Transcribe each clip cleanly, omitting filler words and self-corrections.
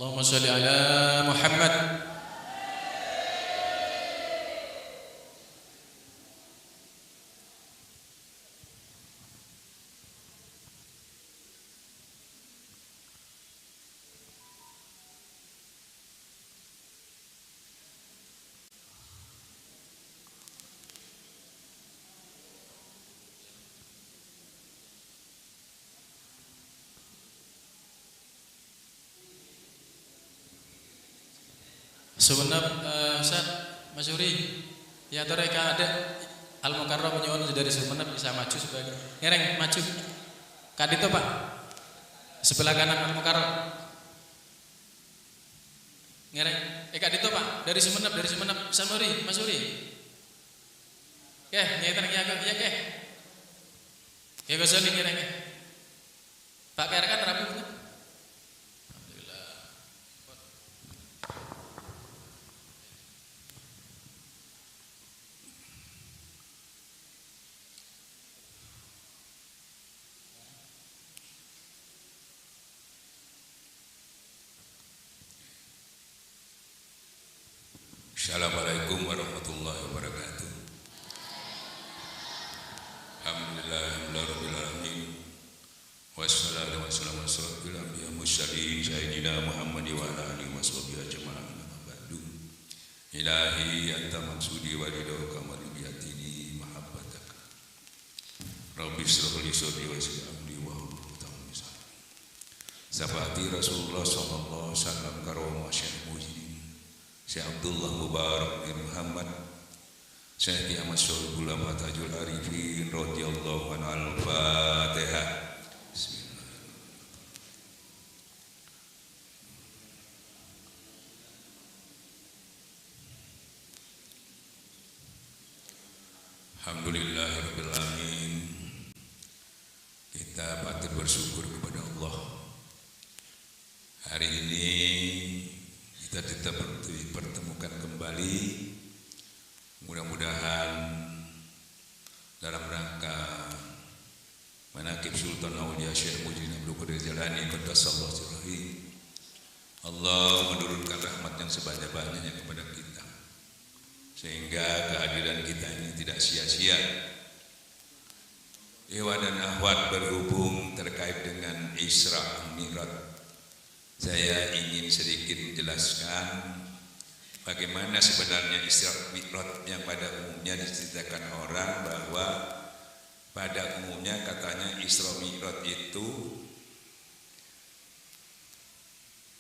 Allahumma sholli ala Muhammad. Sebenarnya Ustaz Mas Yuri ya mereka ada Al-Mukarram nyuwun dari Sumenep bisa maju sebagai ngereng maju kadito Pak sebelah kanan Al-Mukarram ngereng kadito Pak dari Sumenep Samuri Mas Yuri nyetan ya gosoli ngereng Pak kan rabu Assalamualaikum warahmatullahi wabarakatuh. Alhamdulillahirabbil alamin. Wassalatu wassalamu ala asyrofil anbiya'i mursalin sayyidina Muhammad wa ala alihi washabihi ajma'in. Ba'du. Ilahi anta maksudi wa ridhoka mariyatini mahabbatak. Rabbi shrah li sadri wa yassir amri wa hlul 'uqdatam min lisani. Sabati Rasulullah sallallahu alaihi wasallam karo Syekh Mujid Syekh Abdullah Mubarak bin Muhammad Syekh Ahmad Syarif Ulama Tajul Arifin radhiyallahu anhu. Al-Fatihah. Alhamdulillahirabbil alamin. Kita patut bersyukur kepada Allah. Hari ini kita dipertemukan kembali, mudah-mudahan dalam rangka manaqib Sultan Aulia Syekh Muhyiddin Abdul Qadir Jailani qaddasallahu sirrahu. Allah menurunkan rahmat yang sebanyak-banyaknya kepada kita sehingga kehadiran kita ini tidak sia-sia. Ikhwan dan akhwat berhubung terkait dengan Isra Mi'raj, saya ingin sedikit menjelaskan bagaimana sebenarnya Isra Mi'raj yang pada umumnya diceritakan orang bahwa pada umumnya katanya Isra Mi'raj itu,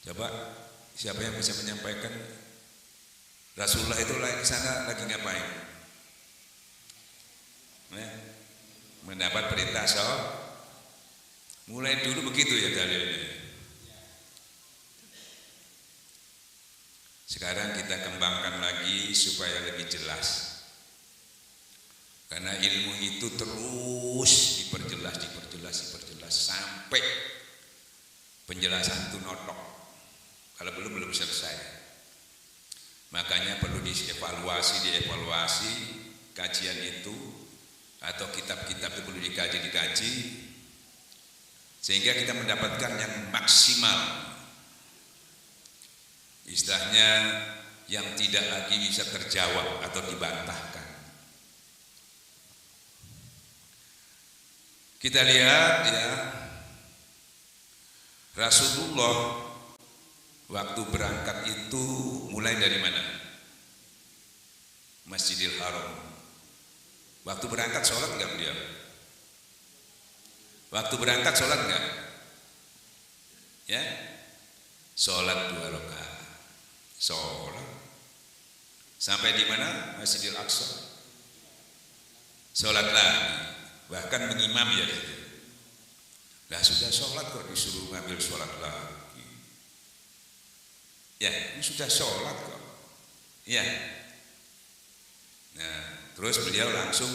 coba siapa yang bisa menyampaikan Rasulullah itu ke sana lagi ngapain? Mendapat perintah mulai dulu begitu ya dalilnya. Sekarang kita kembangkan lagi supaya lebih jelas. Karena ilmu itu terus diperjelas sampai penjelasan itu notok. Kalau belum selesai. Makanya perlu dievaluasi kajian itu atau kitab-kitab itu perlu dikaji sehingga kita mendapatkan yang maksimal. Istilahnya yang tidak lagi bisa terjawab atau dibantahkan. Kita lihat ya, Rasulullah waktu berangkat itu mulai dari mana? Masjidil Haram. Waktu berangkat sholat enggak beliau? Waktu berangkat sholat enggak? Ya, sholat 2 rakaat. Sholat sampai di mana? Masjidil Aqsa. Sholat lagi, bahkan mengimam ya. Lah sudah sholat kok disuruh ngambil sholat lagi. Ya, ini sudah sholat kok. Ya. Nah, terus beliau langsung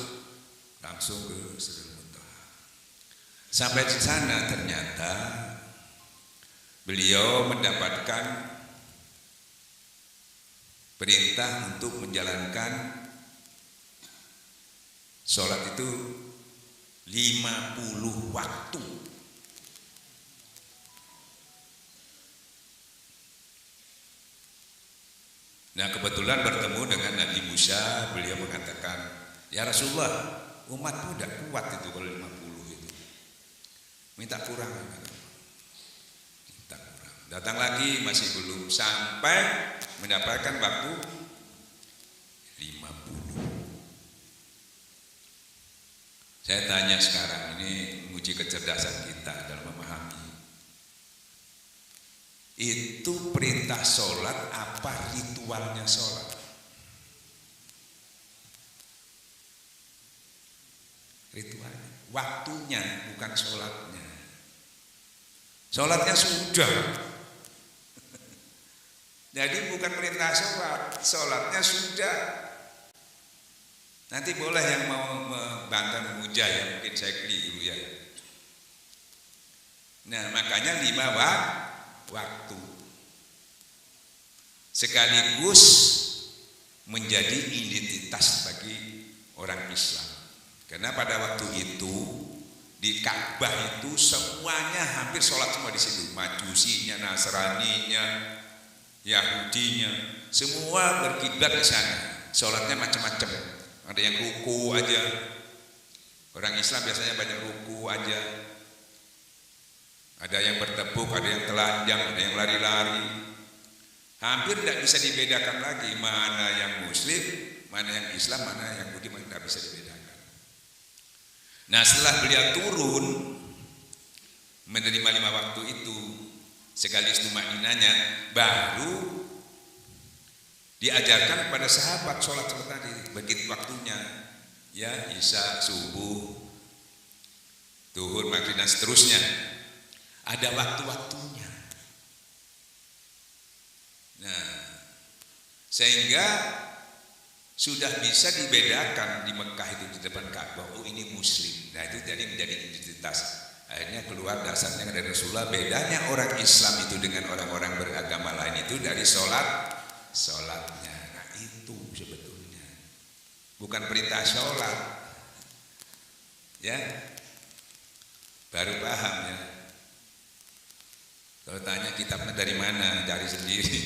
ke Sidratul Muntaha. Sampai di sana ternyata beliau mendapatkan perintah untuk menjalankan sholat itu 50 waktu. Nah kebetulan bertemu dengan Nabi Musa, beliau mengatakan, ya Rasulullah, umatku tidak kuat itu kalau 50 itu, minta kurang. Datang lagi masih belum, sampai mendapatkan waktu 50. Saya tanya sekarang ini, menguji kecerdasan kita dalam memahami. Itu perintah sholat apa ritualnya sholat? Ritualnya, waktunya bukan sholatnya. Sholatnya sudah. Jadi bukan perintah sholat, sholatnya sudah. Nanti boleh yang mau membantah memuja ya, mungkin saya keliru ya. Nah makanya 5 waktu sekaligus menjadi identitas bagi orang Islam. Karena pada waktu itu di Ka'bah itu semuanya hampir sholat semua di situ, Majusinya, Nasraninya, Yahudinya, semua berkiblat di sana. Sholatnya macam-macam. Ada yang ruku aja. Orang Islam biasanya banyak ruku aja. Ada yang bertepuk, ada yang telanjang, ada yang lari-lari. Hampir tidak bisa dibedakan lagi mana yang Muslim, mana yang Islam, mana yang Yahudi, mana tidak bisa dibedakan. Nah setelah beliau turun menerima 5 waktu itu sekaligus tumakninanya, baru diajarkan kepada sahabat sholat tadi begitu waktunya, ya isya, subuh, zuhur, maghrib dan seterusnya. Ada waktu-waktunya. Nah, sehingga sudah bisa dibedakan di Mekah itu di depan Ka'bah, oh ini Muslim. Nah itu jadi menjadi identitas. Akhirnya keluar dasarnya dari Rasulullah, bedanya orang Islam itu dengan orang-orang beragama lain itu dari sholatnya. Nah itu sebetulnya bukan perintah sholat, ya baru paham ya. Kalau tanya kitabnya dari mana, dari sendiri.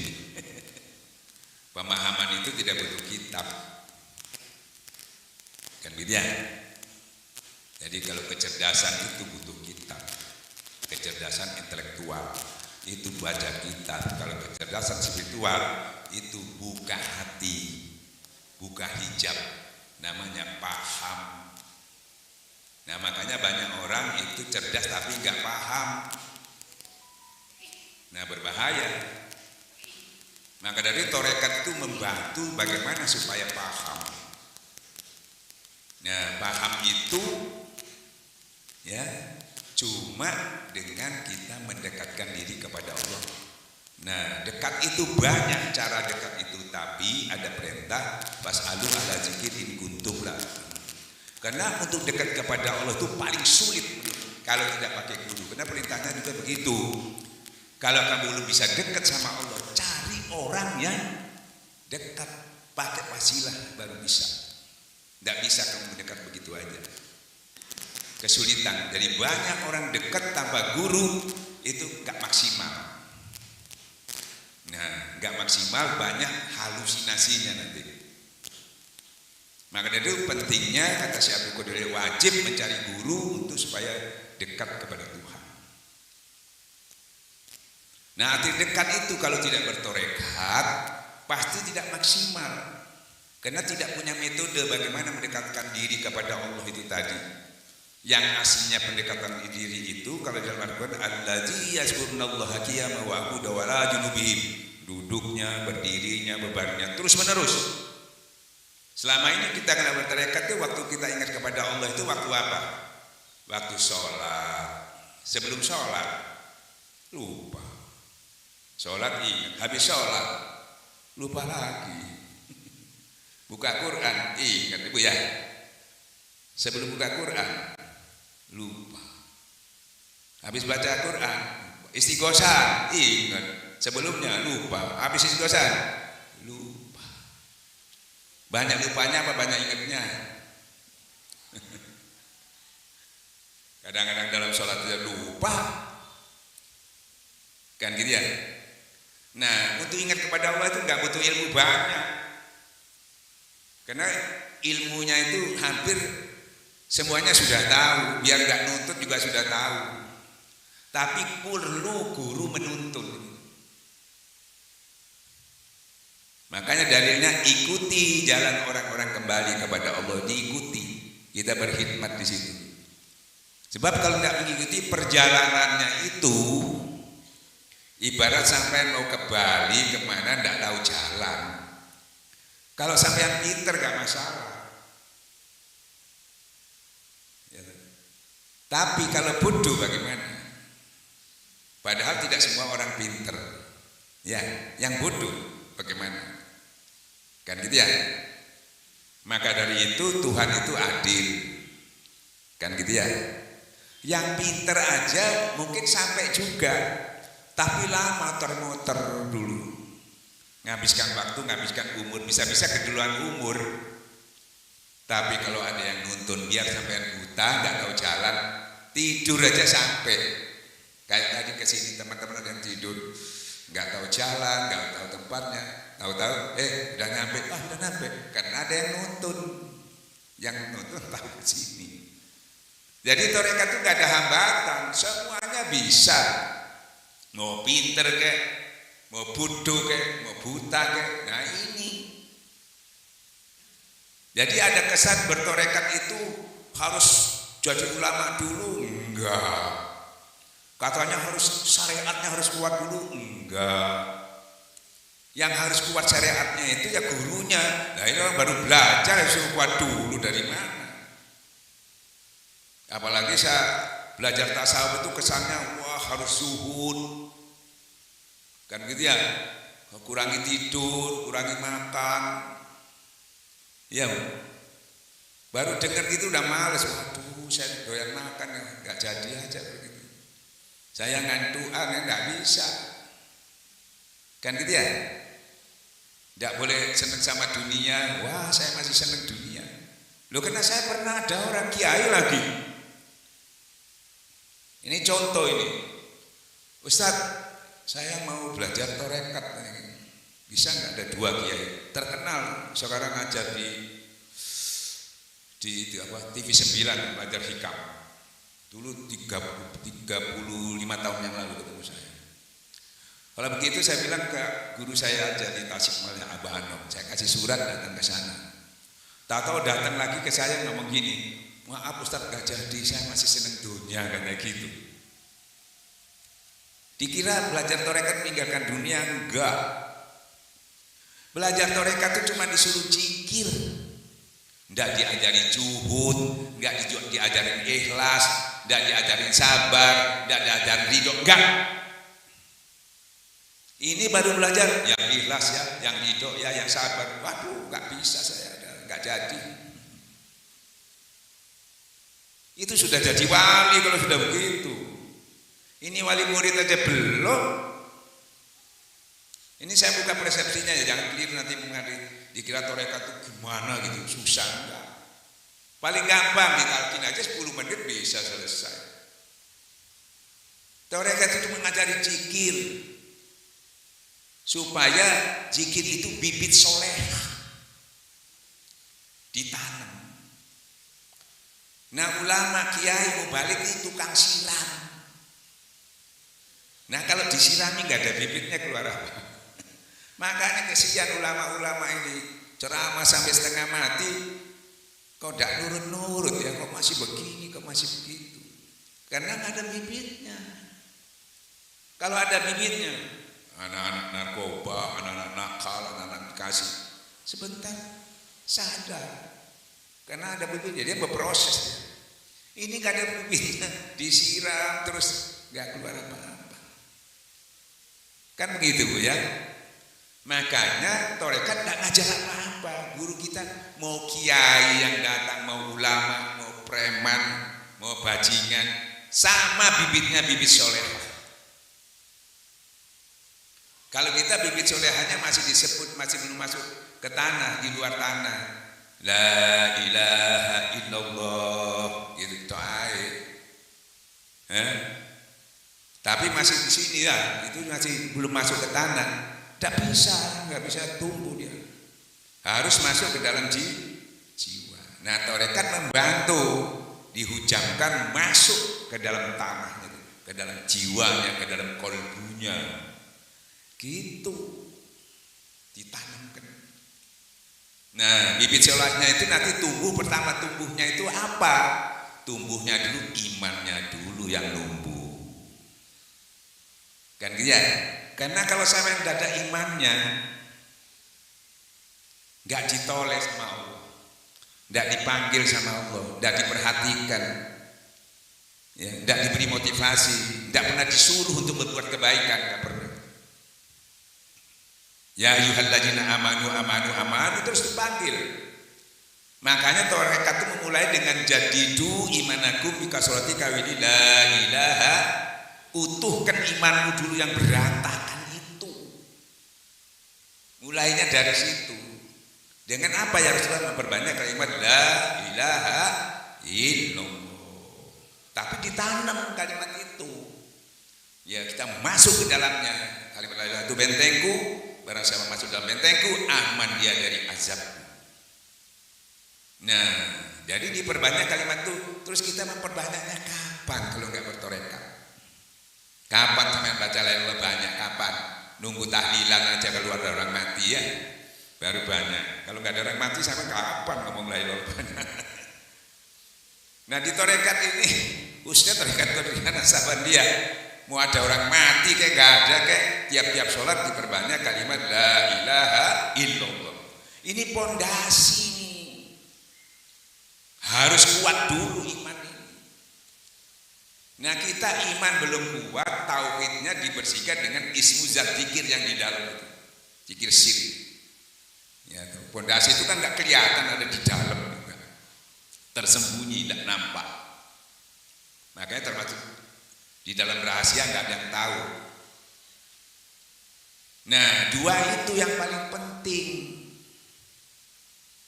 Pemahaman itu tidak butuh kitab, kan gitu ya. Jadi kalau kecerdasan itu butuh kitab, kecerdasan intelektual itu baca kitab. Kalau kecerdasan spiritual itu buka hati, buka hijab, namanya paham. Nah makanya banyak orang itu cerdas tapi nggak paham. Nah berbahaya. Maka dari tarekat itu membantu bagaimana supaya paham. Nah paham itu ya cuma dengan kita mendekatkan diri kepada Allah. Nah dekat itu banyak cara dekat itu, tapi ada perintah fas'alu ala zikir in kuntum la. Karena untuk dekat kepada Allah itu paling sulit kalau tidak pakai guru. Karena perintahnya juga begitu. Kalau kamu belum bisa dekat sama Allah, cari orang yang dekat, pakai wasilah baru bisa. Tidak bisa kamu mendekat begitu aja. Kesulitan. Jadi banyak orang dekat tanpa guru itu gak maksimal. Nah, gak maksimal, banyak halusinasinya nanti. Maka dari itu pentingnya kata Syekh Abdul Qadir wajib mencari guru untuk supaya dekat kepada Tuhan. Nah arti dekat itu kalau tidak bertorekat pasti tidak maksimal, karena tidak punya metode bagaimana mendekatkan diri kepada Allah itu tadi. Yang aslinya pendekatan diri itu kalau dalam Al-Quran allazi yazkurunallaha qiyaman wa qu'udan wa ala junubihim, duduknya, berdirinya, bebannya terus menerus. Selama ini kita kena bertorekat itu waktu kita ingat kepada Allah itu waktu apa? Waktu sholat. Sebelum sholat lupa. Sholat ingat, habis sholat lupa lagi. Buka Quran ingat ibu ya. Sebelum buka Quran lupa. Habis baca Quran istighosah ingat. Sebelumnya lupa. Habis istighosah lupa. Banyak lupanya apa banyak ingatnya? Kadang-kadang dalam sholat dia lupa. Kan gitu ya. Nah, untuk ingat kepada Allah itu nggak butuh ilmu banyak, karena ilmunya itu hampir semuanya sudah tahu, biar nggak nuntut juga sudah tahu. Tapi perlu guru menuntun. Makanya dalilnya ikuti jalan orang-orang kembali kepada Allah, diikuti. Kita berkhidmat di situ. Sebab kalau tidak mengikuti perjalanannya itu, ibarat sampai mau ke Bali kemana tidak tahu jalan. Kalau sampai yang pinter gak masalah. Ya. Tapi kalau bodoh bagaimana? Padahal tidak semua orang pinter. Ya, yang bodoh bagaimana? Kan gitu ya. Maka dari itu Tuhan itu adil. Kan gitu ya. Yang pinter aja mungkin sampai juga, tapi lama muter-muter dulu. Nghabiskan waktu, nghabiskan umur, bisa-bisa keduluan umur. Tapi kalau ada yang nuntun biar sampai buta, nggak tahu jalan, tidur aja sampai. Kayak tadi kesini teman-teman ada yang tidur, nggak tahu jalan, nggak tahu tempatnya, tahu-tahu, udah nyampe, udah nyampe. Karena ada yang nuntun tahu kesini. Jadi tarekat itu nggak ada hambatan, semuanya bisa. Mau pinter kek, mau bodoh kek, mau buta kek. Nah ini. Jadi ada kesan bertarekat itu harus jadi ulama dulu, enggak. Katanya harus syariatnya harus kuat dulu, enggak. Yang harus kuat syariatnya itu ya gurunya. Nah ini orang baru belajar harus kuat dulu, dari mana? Apalagi saya belajar tasawuf itu kesannya wah harus zuhud. Kan gitu ya. Kurangi tidur, kurangi makan. Ya. Baru dengar gitu udah males. Waduh, saya doyan makan enggak jadi aja begitu. Saya ngantuan enggak bisa. Kan gitu ya. Enggak boleh senang sama dunia. Wah, saya masih senang dunia. Loh, karena saya pernah ada orang kiai lagi. Ini contoh ini, Ustadz, saya mau belajar tarekat, bisa nggak ada 2 kiai terkenal sekarang ngajar di TV 9 belajar hikam. Dulu 35 tahun yang lalu ketemu saya. Kalau begitu saya bilang ke guru saya aja di Tasikmalaya, Abah Anom, saya kasih surat datang ke sana. Tahu-tahu datang lagi ke saya ngomong gini, maaf Ustadz gak jadi, saya masih seneng dunia kayak gitu. Dikira belajar tarekat meninggalkan dunia, enggak. Belajar tarekat itu cuma disuruh zikir, enggak diajari juhud, enggak diajarin ikhlas, enggak diajarin sabar, enggak diajarin ridho, enggak. Ini baru belajar yang ikhlas ya, yang ridho ya, yang sabar. Waduh, enggak bisa saya, enggak jadi. Itu sudah jadi wali kalau sudah begitu. Ini wali murid aja belum. Ini saya buka persepsinya ya, jangan keliru nanti mengerti dikira tarekat itu gimana gitu, susah enggak. Paling gampang ditalkin aja 10 menit bisa selesai. Tarekat itu mengajari zikir supaya zikir itu bibit soleh ditanam. Nah ulama kiai mau balik itu tukang siram. Nah kalau disirami nggak ada bibitnya keluar apa? Makanya kesian ulama-ulama ini ceramah sampai setengah mati, kok tidak nurut-nurut ya, kok masih begini, kok masih begitu? Karena nggak ada bibitnya. Kalau ada bibitnya, anak-anak narkoba, anak-anak nakal, anak-anak kasih, sebentar sadar. Karena ada bibitnya, dia berproses. Ini gak ada bibitnya, disiram terus gak keluar apa-apa. Kan begitu Bu ya. Makanya tarekat gak ngajar apa-apa. Guru kita mau kiai yang datang, mau ulama, mau preman, mau bajingan, sama bibitnya bibit soleh. Kalau kita bibit solehannya masih disebut, masih belum masuk ke tanah, di luar tanah. La ilaha illallah gitu to'ai. Tapi masih di sini sini ya, itu masih belum masuk ke tanah. Nggak bisa tumbuh dia. Harus masuk ke dalam jiwa. Nah, tarekat membantu dihujamkan masuk ke dalam tanahnya, ke dalam jiwanya, ke dalam kolbunya. Gitu. Ditanamkan. Nah, bibit sholatnya itu nanti tumbuh, pertama tumbuhnya itu apa? Tumbuhnya dulu imannya dulu yang numbuh. Kan gitu ya? Karena kalau sampai tidak ada imannya, nggak ditoleh sama Allah, nggak dipanggil sama Allah, nggak diperhatikan, ya, nggak diberi motivasi, nggak pernah disuruh untuk berbuat kebaikan, nggak pernah. Ya ayyuhalladzina amanu terus dipanggil. Makanya tarekat itu memulai dengan jadidu imanakum bikasolati kawini la ilaha, utuhkan imanmu dulu yang berantakan itu. Mulainya dari situ. Dengan apa ya Rasulullah memperbanyak kalimat la ilaha illallah. Tapi ditanam kalimat itu. Ya kita masuk ke dalamnya. Kalimat la ilaha itu bentengku. Barang siapa masuk dalam bentengku, aman dia dari azab. Nah, jadi diperbanyak kalimat itu. Terus kita memperbanyaknya kapan kalau nggak bertorekat? Kapan sampai baca la ilaha banyak? Kapan? Nunggu tahlilan aja kalau ada orang mati ya, baru banyak. Kalau nggak ada orang mati sampai kapan ngomong la ilaha banyak? Nah di torekat ini, khususnya torekat nasaban dia, mau ada orang mati kayak nggak ada kayak tiap-tiap sholat diperbanyak kalimat la ilaha illallah. Ini pondasi nih, harus kuat dulu iman ini. Nah kita iman belum kuat, tauhidnya dibersihkan dengan ismu zat zikir yang di dalam itu, zikir syirik. Ya, pondasi itu kan nggak kelihatan, ada di dalam juga, tersembunyi, tidak nampak. Makanya termasuk di dalam rahasia nggak ada yang tahu. Nah, dua itu yang paling penting.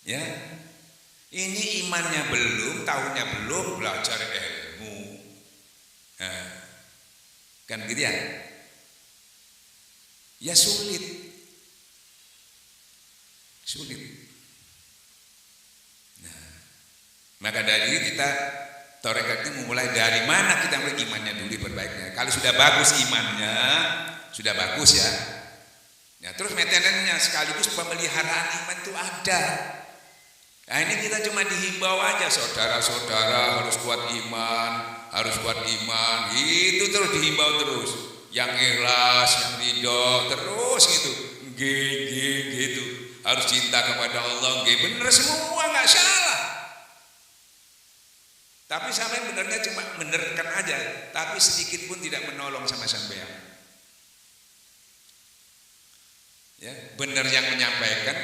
Ya, ini imannya belum, tahunya belum, belajar ilmu. Nah, kan gitu ya? Ya sulit. Nah, maka dari kita tarekat ini memulai dari mana kita mulai imannya dulu perbaiknya. Kalau sudah bagus imannya, sudah bagus ya. Ya terus maintenance-nya sekaligus pemeliharaan iman itu ada. Nah ini kita cuma dihimbau aja, saudara-saudara harus kuat iman, harus kuat iman. Itu terus dihimbau terus. Yang ikhlas, yang ridho, terus gitu. Gitu. Harus cinta kepada Allah. Bener semua, nggak salah. Tapi sampai benernya cuma benerkan aja, tapi sedikit pun tidak menolong sama sampean. Ya, benar yang menyampaikan,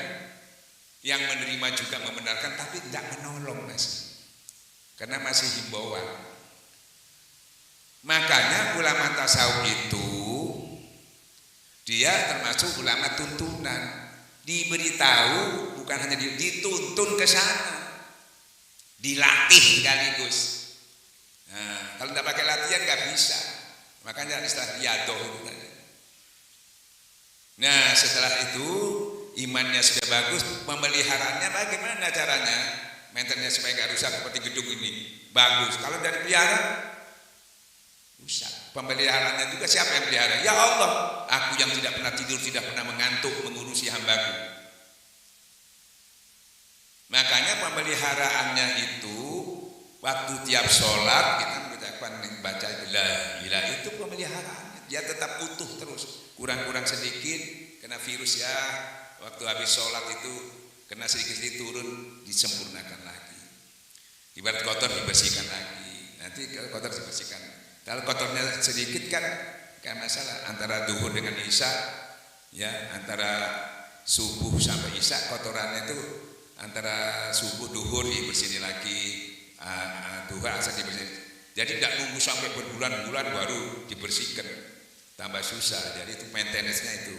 yang menerima juga membenarkan, tapi tidak menolong masih, karena masih himbauan. Makanya ulama tasawuf itu dia termasuk ulama tuntunan, diberitahu bukan hanya dituntun ke sana, dilatih sekaligus. Nah, kalau tidak pakai latihan nggak bisa. Makanya istilah riyadoh itu tadi. Nah, setelah itu imannya sudah bagus, pemeliharaannya bagaimana caranya? Maintenance supaya nggak rusak seperti gedung ini. Bagus. Kalau dari pelihara rusak. Pemeliharaannya juga siapa yang pelihara? Ya Allah. Aku yang tidak pernah tidur, tidak pernah mengantuk mengurusi hambaku. Makanya pemeliharaannya itu waktu tiap sholat kita baca la ilaha itu pemeliharaannya. Dia tetap utuh terus. Kurang-kurang sedikit kena virus ya. Waktu habis sholat itu kena sedikit-sedikit turun, disempurnakan lagi. Ibarat kotor dibersihkan lagi. Nanti kalau kotor dibersihkan. Kalau kotornya sedikit kan masalah. Antara duhur dengan isya, ya antara subuh sampai isya kotorannya itu antara subuh duhur dibersihin lagi, duhur asar dibersihin. Jadi tidak nunggu sampai berbulan-bulan baru dibersihkan, tambah susah. Jadi itu maintenance-nya itu.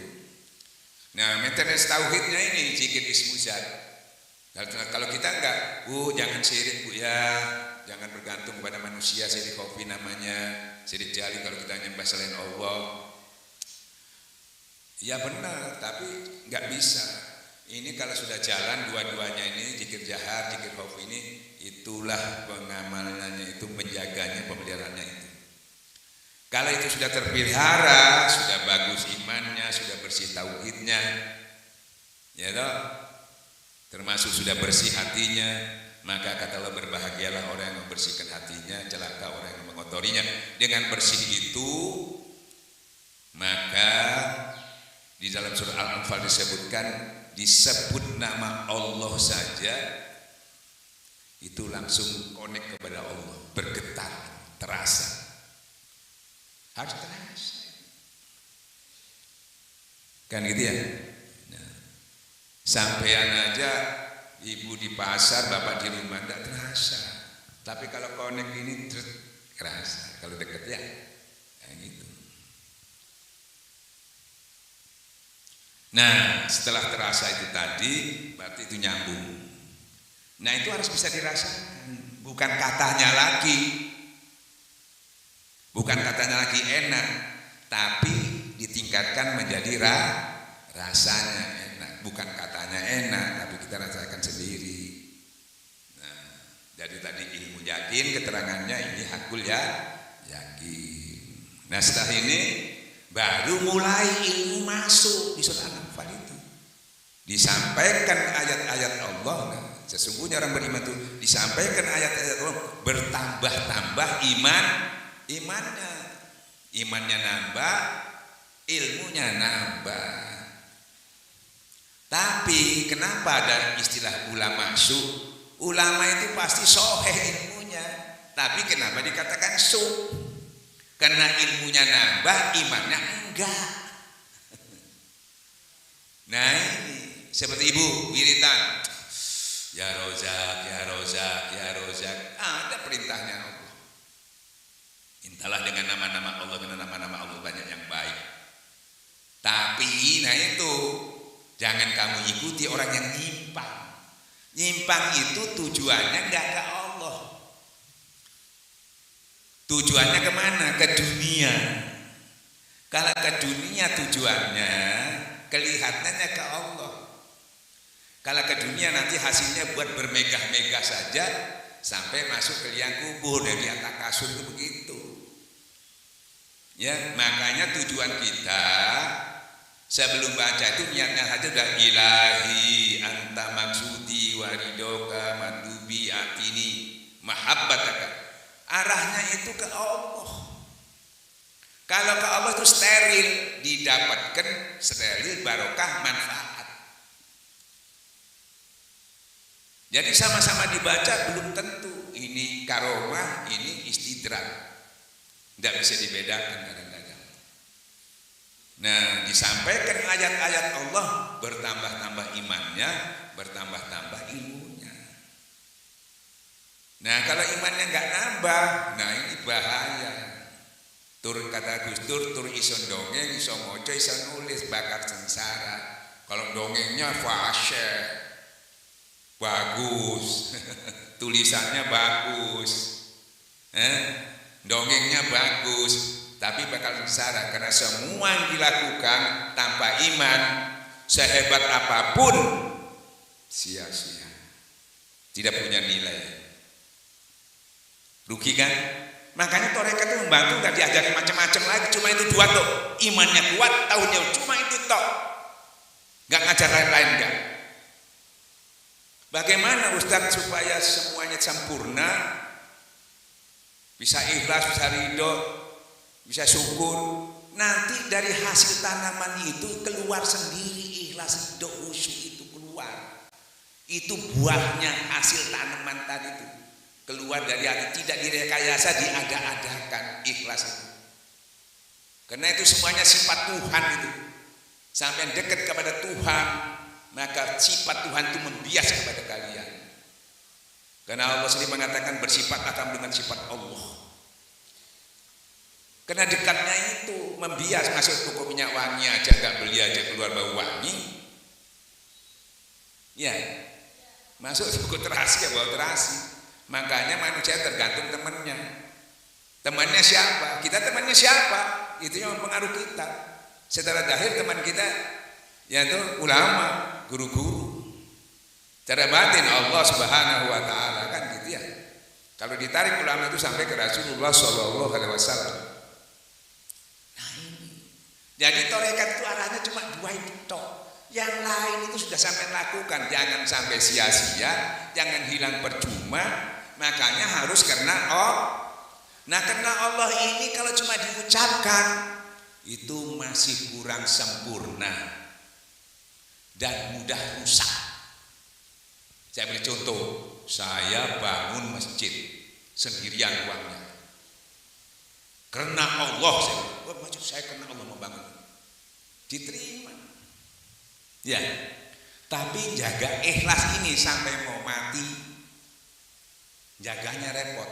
Nah, maintenance tauhidnya ini zikir ismu zat. Kalau kita enggak, jangan syirik Bu ya, jangan bergantung pada manusia, syirik kopi namanya, syirik jali kalau kita nyembah selain Allah. Ya benar, tapi nggak bisa. Ini kalau sudah jalan dua-duanya ini, zikir jahar, zikir khauf ini, itulah pengamalannya itu, menjaganya, pemeliharaannya itu. Kalau itu sudah terpelihara, sudah bagus imannya, sudah bersih tauhidnya, ya toh, termasuk sudah bersih hatinya, maka kata Allah, berbahagialah orang yang membersihkan hatinya, celaka orang yang mengotorinya. Dengan bersih itu, maka di dalam surah Al-Anfal disebut nama Allah saja, itu langsung connect kepada Allah, bergetar, terasa, harus terasa, kan gitu ya. Nah, sampean aja, ibu di pasar, bapak di rumah, tidak terasa, tapi kalau connect ini terasa, kalau deket ya, gitu. Nah, setelah terasa itu tadi, berarti itu nyambung. Nah, itu harus bisa dirasakan, bukan katanya lagi, bukan katanya lagi enak, tapi ditingkatkan menjadi rasanya enak, bukan katanya enak, tapi kita rasakan sendiri. Nah, jadi tadi ilmu yakin, keterangannya ini hakul ya, yakin. Nah, setelah ini baru mulai ilmu masuk di surah Al-Anfal itu. Disampaikan ayat-ayat Allah. Nah, sesungguhnya orang beriman itu disampaikan ayat-ayat Allah, bertambah-tambah imannya nambah, ilmunya nambah. Tapi kenapa ada istilah ulama su? Ulama itu pasti soheh ilmunya, tapi kenapa dikatakan su? Karena ilmunya nambah, imannya enggak. Nah ini seperti ibu wiritan, ya rozak, ya rozak, ya rozak, ada perintahnya Allah. Mintalah dengan nama-nama Allah, dengan nama-nama Allah banyak yang baik. Tapi nah itu, jangan kamu ikuti orang yang nyimpang. Nyimpang itu tujuannya enggak ke Allah. Tujuannya kemana? Ke dunia. Kalau ke dunia tujuannya, kelihatannya ke Allah. Kalau ke dunia nanti hasilnya buat bermegah-megah saja, sampai masuk ke liang kubur, dari atas kasur itu begitu. Ya, makanya tujuan kita sebelum baca itu niatnya saja udah ilahi anta maksudi waridoka madubi atini mahabbataka. Arahnya itu ke Allah. Kalau ke Allah itu steril, didapatkan steril, barokah, manfaat. Jadi sama-sama dibaca belum tentu ini karomah, ini istidrak. Tidak bisa dibedakan kadang-kadang. Nah, disampaikan ayat-ayat Allah, bertambah-tambah imannya, bertambah-tambah ilmunya. Nah, kalau imannya nggak nambah, nah ini bahaya. Tur kata Gus tur iso dongeng, iso moco, iso nulis, bakar sengsara. Kalau dongengnya fasyih, bagus, tulisannya bagus, dongengnya bagus, tapi bakal sengsara karena semua yang dilakukan tanpa iman, sehebat apapun sia-sia, tidak punya nilai. Rugi kan? Makanya tarekat itu membantu, nggak diajari macam-macam lagi, cuma itu dua tuh, imannya kuat, tahunnya cuma itu toh, nggak ngajar lain-lain enggak. Bagaimana Ustadz supaya semuanya sempurna, bisa ikhlas, bisa ridho, bisa syukur? Nanti dari hasil tanaman itu keluar sendiri, ikhlas, ridho, khusyuk itu keluar. Itu buahnya hasil tanaman tadi itu. Keluar dari hati, tidak direkayasa, diada-adakan, ikhlas itu. Karena itu semuanya sifat Tuhan itu. Sampai dekat kepada Tuhan, maka sifat Tuhan itu membias kepada kalian. Karena Allah sendiri mengatakan bersifat akan dengan sifat Allah. Karena dekatnya itu membias, masuk toko minyak wangi aja nggak beli aja keluar bau wangi. Ya, masuk toko terasi ya bau terasi. Makanya manusia tergantung temannya. Temannya siapa? Kita temannya siapa? Itu yang mempengaruhi kita. Secara zahir teman kita yaitu ulama, guru-guru. Secara batin Allah Subhanahu wa taala kan gitu ya. Kalau ditarik ulama itu sampai ke Rasulullah sallallahu alaihi wasallam. Nah ini. Jadi tarekat itu arahnya cuma dua itu tok. Yang lain itu sudah sampai lakukan, jangan sampai sia-sia, jangan hilang percuma. Makanya harus karena Nah karena Allah ini kalau cuma diucapkan itu masih kurang sempurna dan mudah rusak. Saya beri contoh, saya bangun masjid sendirian uangnya. Karena Allah, saya karena Allah membangun. Diterima. Ya, tapi jaga ikhlas ini sampai mau mati, jaganya repot.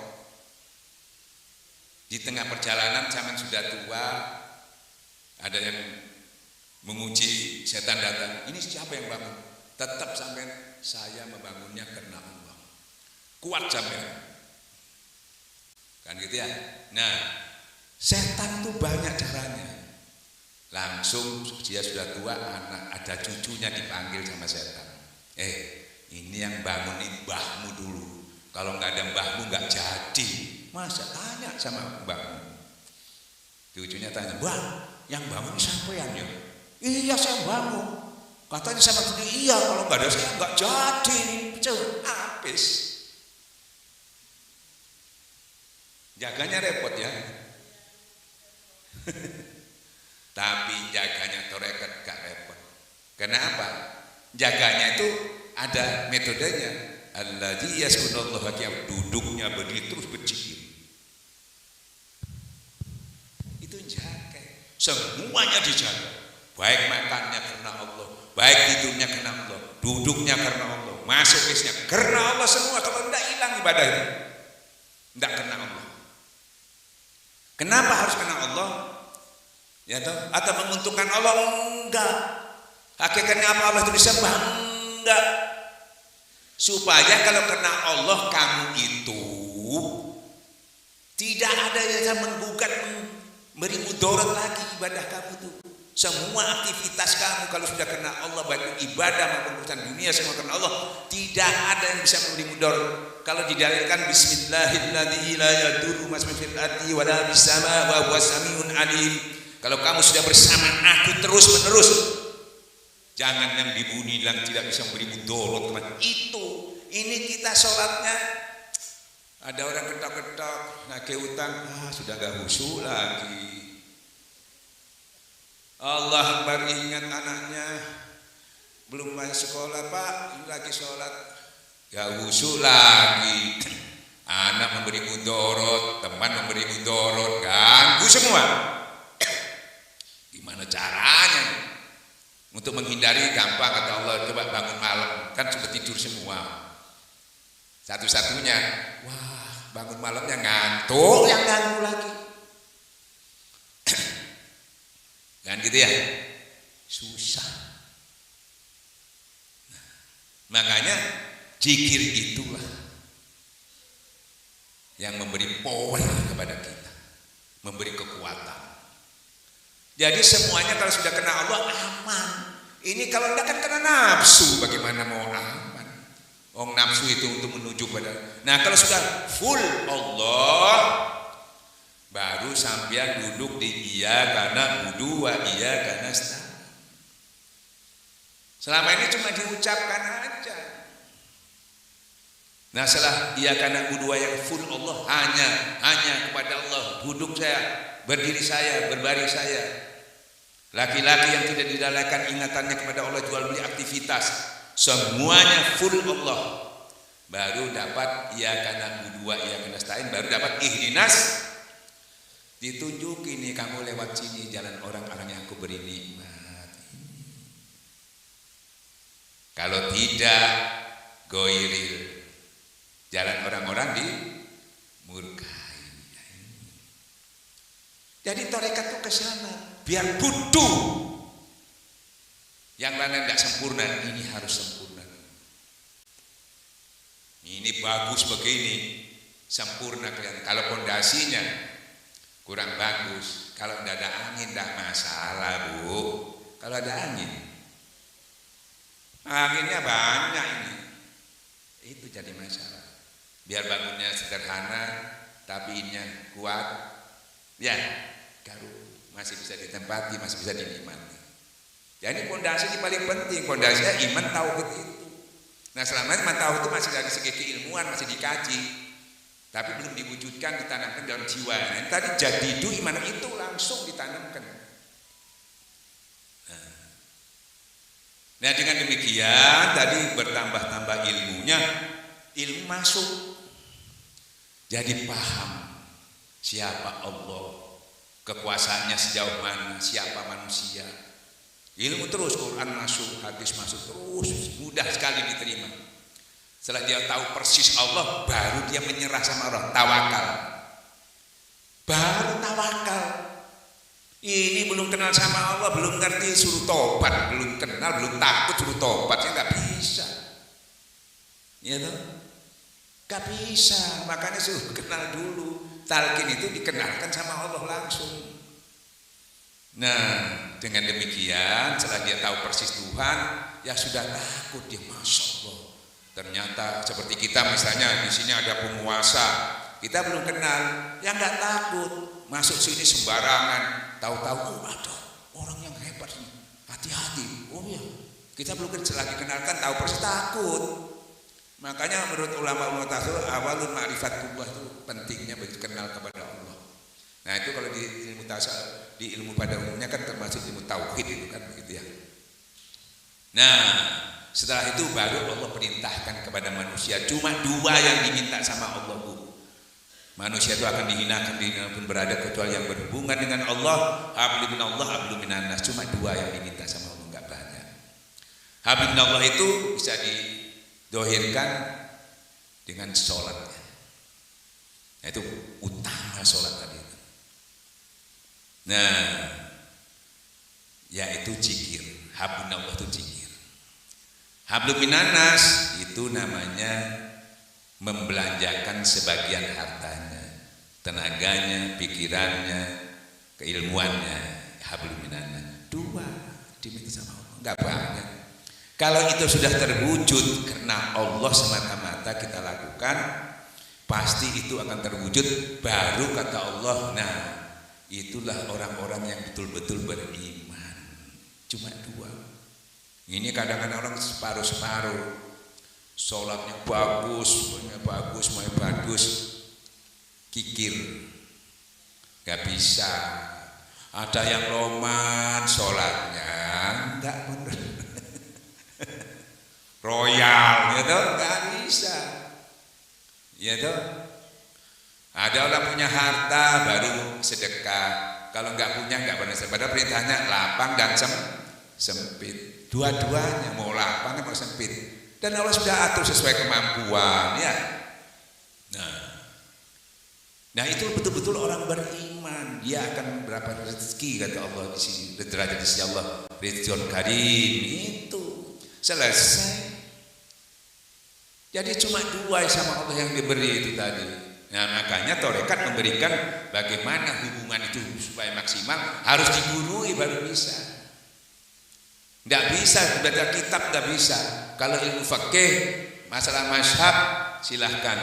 Di tengah perjalanan zaman sudah tua, ada yang menguji, setan datang, ini siapa yang bangun? Tetap sampai saya membangunnya karena Allah. Kuat sampai. Kan gitu ya. Nah, setan itu banyak caranya. Langsung dia sudah tua, anak ada cucunya dipanggil sama setan. Ini yang bangun ini mbahmu dulu. Kalau nggak ada mbahmu nggak jadi. Masa tanya sama mbahmu. Cucunya tanya, "Mbah, yang bangun siapa yang ya?" "Iya, saya bangun." Katanya sama cucu, "Iya, kalau nggak ada saya nggak jadi." Habis. Jaganya repot ya. Tapi jaganya tarekat gak repot. Kenapa? Jaganya itu ada metodenya. Alladzi yaskunallahu qiyam, duduknya berdiri terus berzikir. Itu jaga. Semuanya dijaga. Baik makannya karena Allah, baik tidurnya karena Allah, duduknya karena Allah, masuk isnya karena Allah semua. Kalau tidak hilang ibadah itu. Tidak karena Allah. Kenapa harus karena Allah? Ya toh? Atau menguntungkan Allah? Enggak. Hakikatnya apa Allah itu disembah? Enggak. Supaya kalau karena Allah kamu itu tidak ada yang menggugat, memberi mudarat lagi ibadah kamu itu. Semua aktivitas kamu kalau sudah karena Allah, baik ibadah maupun urusan dunia semua karena Allah, tidak ada yang bisa memberi mudarat. Kalau didalilkan bismillahirrahmanirrahim la yadurru ma fil ardi wa la bis sama wa huwas samiun alim. Kalau kamu sudah bersama aku terus menerus, jangan yang dibunyi yang tidak bisa memberi mudarat teman. Ini kita sholatnya ada orang ketok-ketok nagih utang, sudah gak khusyuk lagi. Allah baru ingat anaknya belum masuk sekolah, Pak, ini lagi sholat, gak khusyuk lagi. Anak memberi mudarat, teman memberi mudarat, ganggu semua. Gimana caranya? Untuk menghindari gampang kata Allah, coba bangun malam, kan sudah tidur semua. Satu-satunya, wah bangun malamnya ngantuk, yang ganggu lagi. Kan gitu ya? Susah. Nah, makanya zikir itulah yang memberi power kepada kita, memberi kekuatan. Jadi semuanya kalau sudah kena Allah aman. Ini kalau tidak kan kena nafsu, bagaimana mau aman? Nafsu itu untuk menuju pada. Nah kalau sudah full Allah, baru sampean duduk di iya karena wudu wa iya karena stain. Selama ini cuma diucapkan aja. Nah setelah iya karena wudu yang full Allah, hanya kepada Allah, duduk saya, berdiri saya, berbaring saya. Laki-laki yang tidak didalaikan ingatannya kepada Allah, jual beli aktivitas, semuanya full Allah, baru dapat iya karena wudu wa iya karena stain, baru dapat ihdinas. Ditunjukin nih kamu lewat sini jalan orang-orang yang aku beri nikmat. Kalau tidak goiril, jalan orang-orang di murkai. Jadi tarekat itu ke sana biar butuh. Yang lain tidak sempurna, ini harus sempurna. Ini bagus begini, sempurna kalian. Kalau pondasinya kurang bagus. Kalau tidak ada angin tidak masalah, Bu. Kalau ada angin, anginnya banyak ini, itu jadi masalah. Biar bangunnya sederhana tapi ininya kuat, ya kalau masih bisa ditempati, masih bisa dinikmati. Jadi pondasi ini paling penting. Pondasinya iman tauhid itu. Nah selama ini iman tauhid itu masih dari segi keilmuan, masih dikaji, tapi belum diwujudkan, ditanamkan dalam jiwa. Nah, tadi jadidu iman itu langsung ditanamkan. Nah dengan demikian tadi bertambah-tambah ilmunya, ilmu masuk, jadi paham siapa Allah, kekuasaannya sejauh mana, siapa manusia. Ilmu terus, Quran masuk, hadis masuk terus, mudah sekali diterima. Setelah dia tahu persis Allah, baru dia menyerah sama Allah, tawakal. Baru tawakal. Ini belum kenal sama Allah, belum ngerti suruh tobat, belum kenal, belum takut suruh tobat, ya nggak bisa. Ya toh? Nggak bisa, makanya suruh kenal dulu. Talqin itu dikenalkan sama Allah langsung. Nah, dengan demikian setelah dia tahu persis Tuhan, ya sudah takut dia, masya Allah. Ternyata seperti kita misalnya di sini ada penguasa, kita belum kenal, ya nggak takut masuk sini sembarangan. Tahu-tahu ada orang yang hebat nih, hati-hati. Oh ya, kita belum lagi kenalkan, tahu persis takut. Makanya menurut ulama tasawuf awalun ma'rifatullah itu pentingnya begitu kenal kepada Allah. Nah itu kalau di ilmu tasawuf, di ilmu pada umumnya kan termasuk ilmu tauhid itu kan begitu ya. Nah setelah itu baru Allah perintahkan kepada manusia, cuma dua yang diminta sama Allah, Bu. Manusia itu akan dihinakan pun berada kecuali yang berhubungan dengan Allah. Hablu minallah, hablu minannas. Cuma dua yang diminta sama Allah, enggak banyak. Hablu minallah itu bisa didohirkan dengan sholatnya. Nah, itu utama sholat tadi. Nah, yaitu zikir. Hablu minallah itu zikir. Hablu minannas itu namanya membelanjakan sebagian hartanya, tenaganya, pikirannya, keilmuannya. Hablum minannas. Dua diminta sama Allah, enggak banyak. Kalau itu sudah terwujud karena Allah semata-mata kita lakukan, pasti itu akan terwujud. Baru kata Allah, nah itulah orang-orang yang betul-betul beriman. Cuma dua. Ini kadang-kadang orang separuh-separuh. Sholatnya bagus, semuanya bagus, kikir, gak bisa. Ada yang roman sholatnya, enggak bener, royal, gitu, gak bisa, gitu. Ada orang punya harta baru sedekah, kalau nggak punya nggak pernah sedekah. Padahal perintahnya lapang dan sempit, dua-duanya mau lapang mau sempit. Dan Allah sudah atur sesuai kemampuan, ya. Nah itu betul-betul orang beriman. Dia akan berapa rezeki kata Allah di sini. Derajat di sisi Allah, rizqun karim itu selesai. Jadi cuma dua sama Allah yang diberi itu tadi. Nah makanya tarekat memberikan bagaimana hubungan itu supaya maksimal, harus digurui baru bisa. Tidak bisa baca kitab, tidak bisa. Kalau ilmu fikih, masalah mazhab, silahkan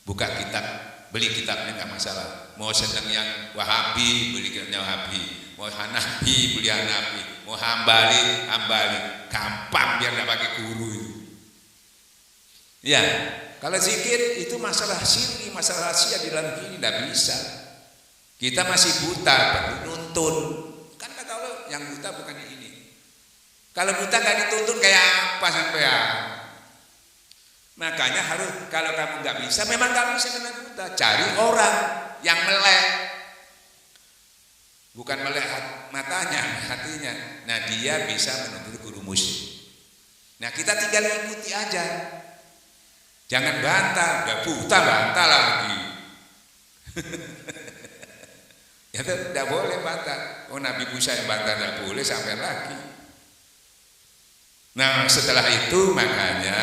buka kitab, beli kitabnya nggak masalah. Mau senang yang Wahabi, beli kitabnya Wahabi. Mau Hanafi, beli Hanafi. Mau Hambali, gampang biar nggak pakai guru itu. Ya, kalau zikir itu masalah sirri, masalah rahasia di dalam diri tidak bisa. Kita masih buta, perlu nuntun. Kan kata Allah, yang buta bukan ini. Kalau buta gak dituntun kayak apa sampean? Makanya harus, kalau kamu nggak bisa, memang nggak bisa karena buta. Cari orang yang melek, bukan melek matanya, hatinya. Nah dia bisa menuntut guru musik. Nah kita tinggal ikuti aja. Jangan bantah, udah buta bantah lagi. Ya tidak boleh bantah. Oh Nabi Musa yang bantah tidak boleh, sampai lagi. Nah setelah itu makanya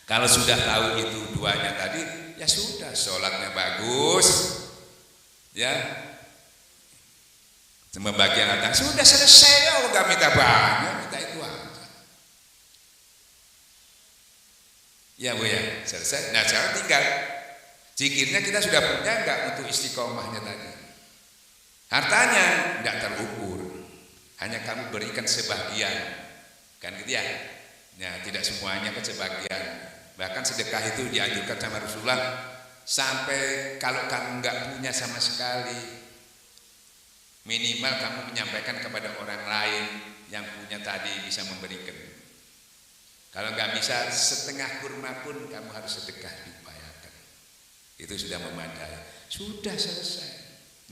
kalau sudah tahu itu duanya tadi, ya sudah, sholatnya bagus, Ya, membagian harta sudah selesai ya, nggak minta banyak, minta itu aja. Ya Bu ya, selesai. Nah sekarang tinggal zikirnya kita sudah punya nggak untuk istiqomahnya tadi. Hartanya nggak terukur, hanya kamu berikan sebagian, kan gitu ya. Nah tidak semuanya kan sebagian. Bahkan sedekah itu dianjurkan sama Rasulullah sampai kalau kamu nggak punya sama sekali, minimal kamu menyampaikan kepada orang lain yang punya tadi bisa memberikan. Kalau nggak bisa setengah kurma pun kamu harus sedekah diupayakan. Itu sudah memadai. Sudah selesai.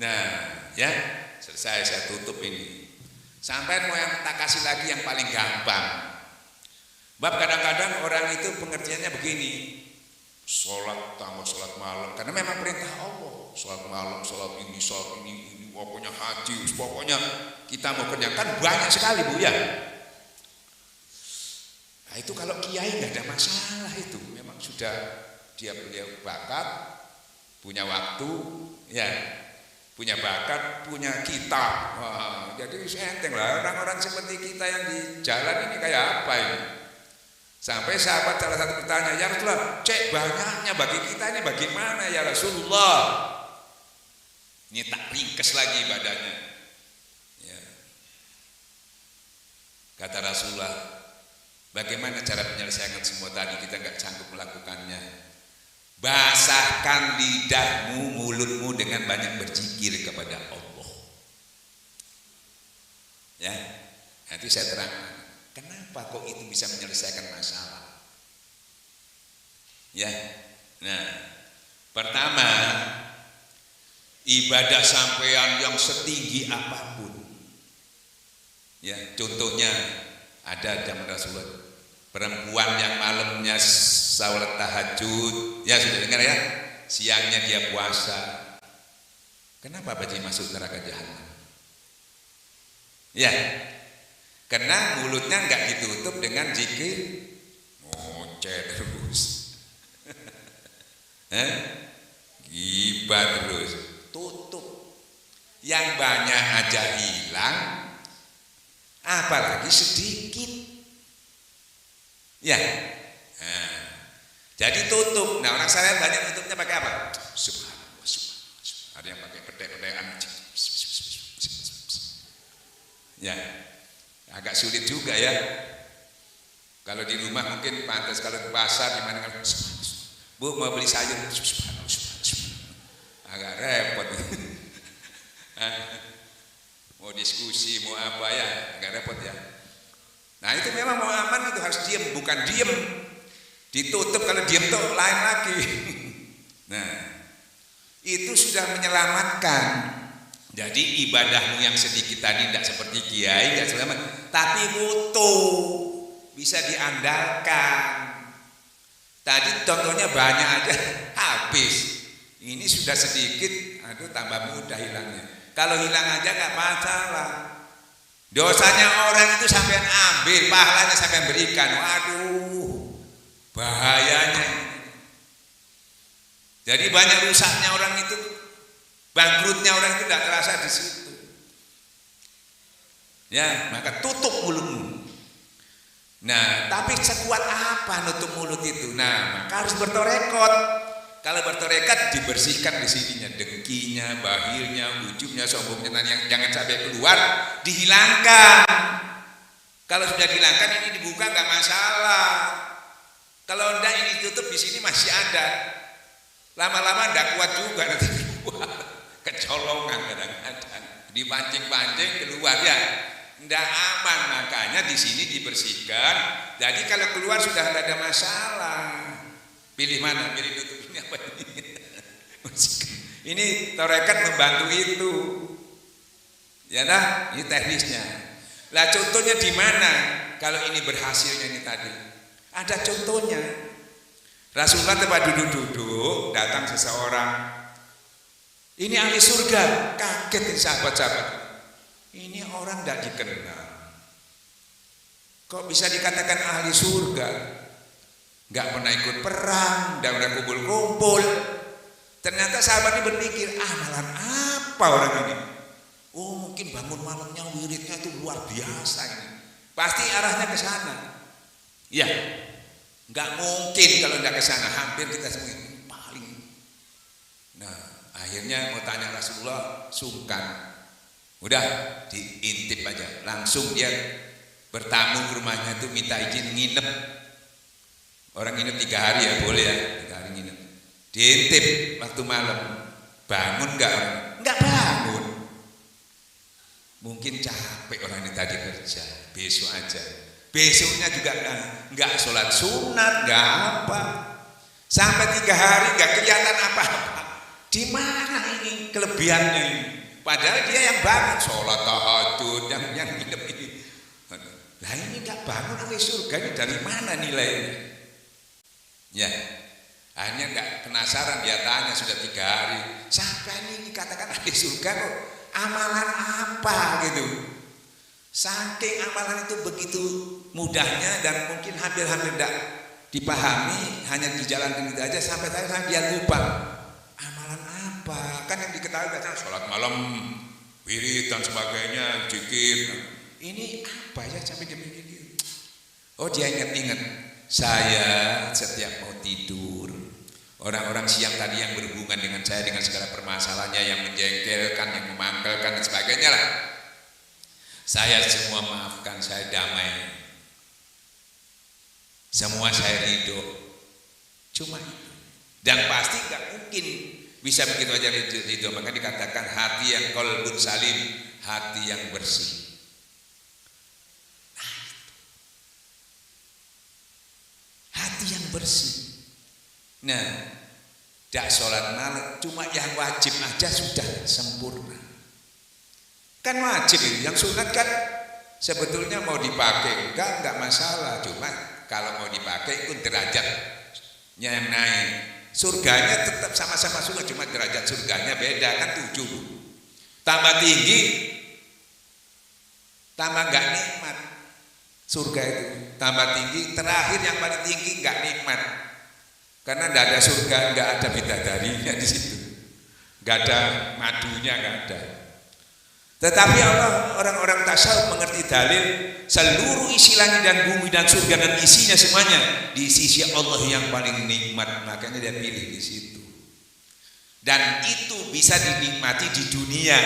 Nah, ya selesai. Saya tutup ini. Sampai mau yang tak kasih lagi yang paling gampang. Bab kadang-kadang orang itu pengertiannya begini. Sholat tambah sholat malam. Karena memang perintah Allah. Sholat malam, sholat ini, pokoknya haji. Pokoknya kita mau kerjakan banyak sekali Bu ya. Nah, itu kalau kiai nggak ada masalah itu, memang sudah beliau bakat, punya waktu, ya, punya bakat, punya kitab. Wah, jadi enteng lah orang-orang seperti kita yang di jalan ini kayak apa ini? Sampai sahabat salah satu bertanya, ya Rasulullah, cek banyaknya bagi kita ini bagaimana ya Rasulullah? Ini tak ringkes lagi badannya. Ya. Kata Rasulullah, bagaimana cara menyelesaikan semua tadi kita nggak sanggup melakukannya? Basahkan lidahmu, mulutmu dengan banyak berzikir kepada Allah. Ya, nanti saya terangkan. Kenapa kok itu bisa menyelesaikan masalah? Ya, nah, pertama ibadah sampean yang setinggi apapun. Ya, contohnya ada zaman Rasulullah. Perempuan yang malamnya salat tahajud, ya sudah dengar ya, siangnya dia puasa. Kenapa Baji masuk neraka jahanam? Ya, karena mulutnya nggak ditutup dengan zikir, ngoceh terus, gibah terus, tutup. Yang banyak aja hilang, apalagi sedikit. Ya, nah, jadi tutup. Nah orang saya banyak tutupnya pakai apa? Subhanallah, subhanallah. Ada yang pakai pedek-pedekan. Ya, agak sulit juga ya. Kalau di rumah mungkin pantas, kalau di pasar di mana kan, Bu mau beli sayur, agak repot. Mau diskusi, mau apa ya, agak repot ya. Nah itu memang mau aman itu harus diam, bukan diam ditutup. Kalau diam tuh lain lagi. Nah itu sudah menyelamatkan. Jadi ibadahmu yang sedikit tadi tidak seperti kiai, tidak selamat, tapi butuh, bisa diandalkan. Tadi contohnya banyak aja habis. Ini sudah sedikit, aduh tambah mudah hilangnya. Kalau hilang aja nggak masalah. Dosanya orang itu sampean ambil, pahalanya sampean berikan. Waduh, bahayanya. Jadi banyak rusaknya orang itu, bangkrutnya orang itu tidak terasa di situ. Ya, maka tutup mulutmu. Nah, tapi sekuat apa nutup mulut itu? Nah, maka harus bertorekot. Kalau bertorekat dibersihkan di sininya, dengkinya, bahilnya, ujubnya, sombongnya, yang jangan sampai keluar, dihilangkan. Kalau sudah dihilangkan ini dibuka nggak masalah. Kalau enggak ini tutup di sini masih ada. Lama-lama enggak kuat juga nanti keluar. Kecolongan kadang-kadang, dipancing-pancing keluar ya. Enggak aman, makanya di sini dibersihkan. Jadi kalau keluar sudah enggak ada masalah. Pilih mana? Pilih tutup ini apa ini? Ini torekat membantu itu. Ya nah, ini teknisnya. Lah contohnya di mana? Kalau ini berhasilnya ini tadi. Ada contohnya. Rasulullah tempat duduk-duduk, datang seseorang. Ini ahli surga, kaget sahabat-sahabat. Ini orang tidak dikenal. Kok bisa dikatakan ahli surga? Gak pernah ikut perang, gak pernah kumpul-kumpul. Ternyata sahabat ini berpikir, amalan apa orang ini? Oh mungkin bangun malamnya wiridnya itu luar biasa ini. Pasti arahnya ke sana. Ya, nggak mungkin kalau nggak ke sana. Hampir kita semua ini paling. Nah, akhirnya mau tanya Rasulullah, sungkan. Udah diintip aja. Langsung dia bertamu ke rumahnya itu minta izin nginep. Orang nginep 3 hari ya boleh ya, 3 hari nginep. Diintip waktu malam. Bangun nggak? Nggak bangun. Mungkin capek orang ini tadi kerja, besok aja. Besoknya juga nggak sholat sunat, nggak apa. Sampai 3 hari nggak kelihatan apa-apa. Di mana ini kelebihannya ini? Padahal dia yang bangun sholat tahajud, yang nginep ini. Lah ini nggak bangun ahli surga ini dari mana nilainya? Ya, akhirnya nggak penasaran dia tanya sudah 3 hari. Sampai ini dikatakan ahli surga kok? Amalan apa gitu? Saking amalan itu begitu mudahnya dan mungkin hampir-hampir tidak dipahami, hanya dijalankan itu aja sampai dia lupa amalan apa. Kan yang diketahui biasanya sholat malam, wirid dan sebagainya, zikir. Ini apa ya sampai dia begini? Oh dia ingat-ingat, saya setiap mau tidur, orang-orang siang tadi yang berhubungan dengan saya dengan segala permasalahannya yang menjengkelkan, yang memangkelkan dan sebagainya lah, saya semua maafkan, saya damai, semua saya ridho. Cuma itu. Dan pasti gak mungkin bisa begitu aja ridho. Maka dikatakan hati yang qalbun salim, hati yang bersih. Nah, hati yang bersih. Nah, tidak sholat malam, cuma yang wajib aja sudah sempurna. Kan wajib itu, yang sunat kan sebetulnya mau dipakai enggak masalah. Cuma kalau mau dipakai itu derajatnya yang naik. Surganya tetap sama-sama sunat, cuma derajat surganya beda kan 7. Tambah tinggi, tambah enggak nikmat. Surga itu tambah tinggi, terakhir yang paling tinggi enggak nikmat. Karena tidak ada surga, nggak ada bidadarinya di situ, nggak ada madunya, nggak ada. Tetapi Allah, orang-orang tasawuf mengerti dalil seluruh isi langit dan bumi dan surga dan isinya semuanya di sisi Allah yang paling nikmat, makanya dia pilih di situ. Dan itu bisa dinikmati di dunia.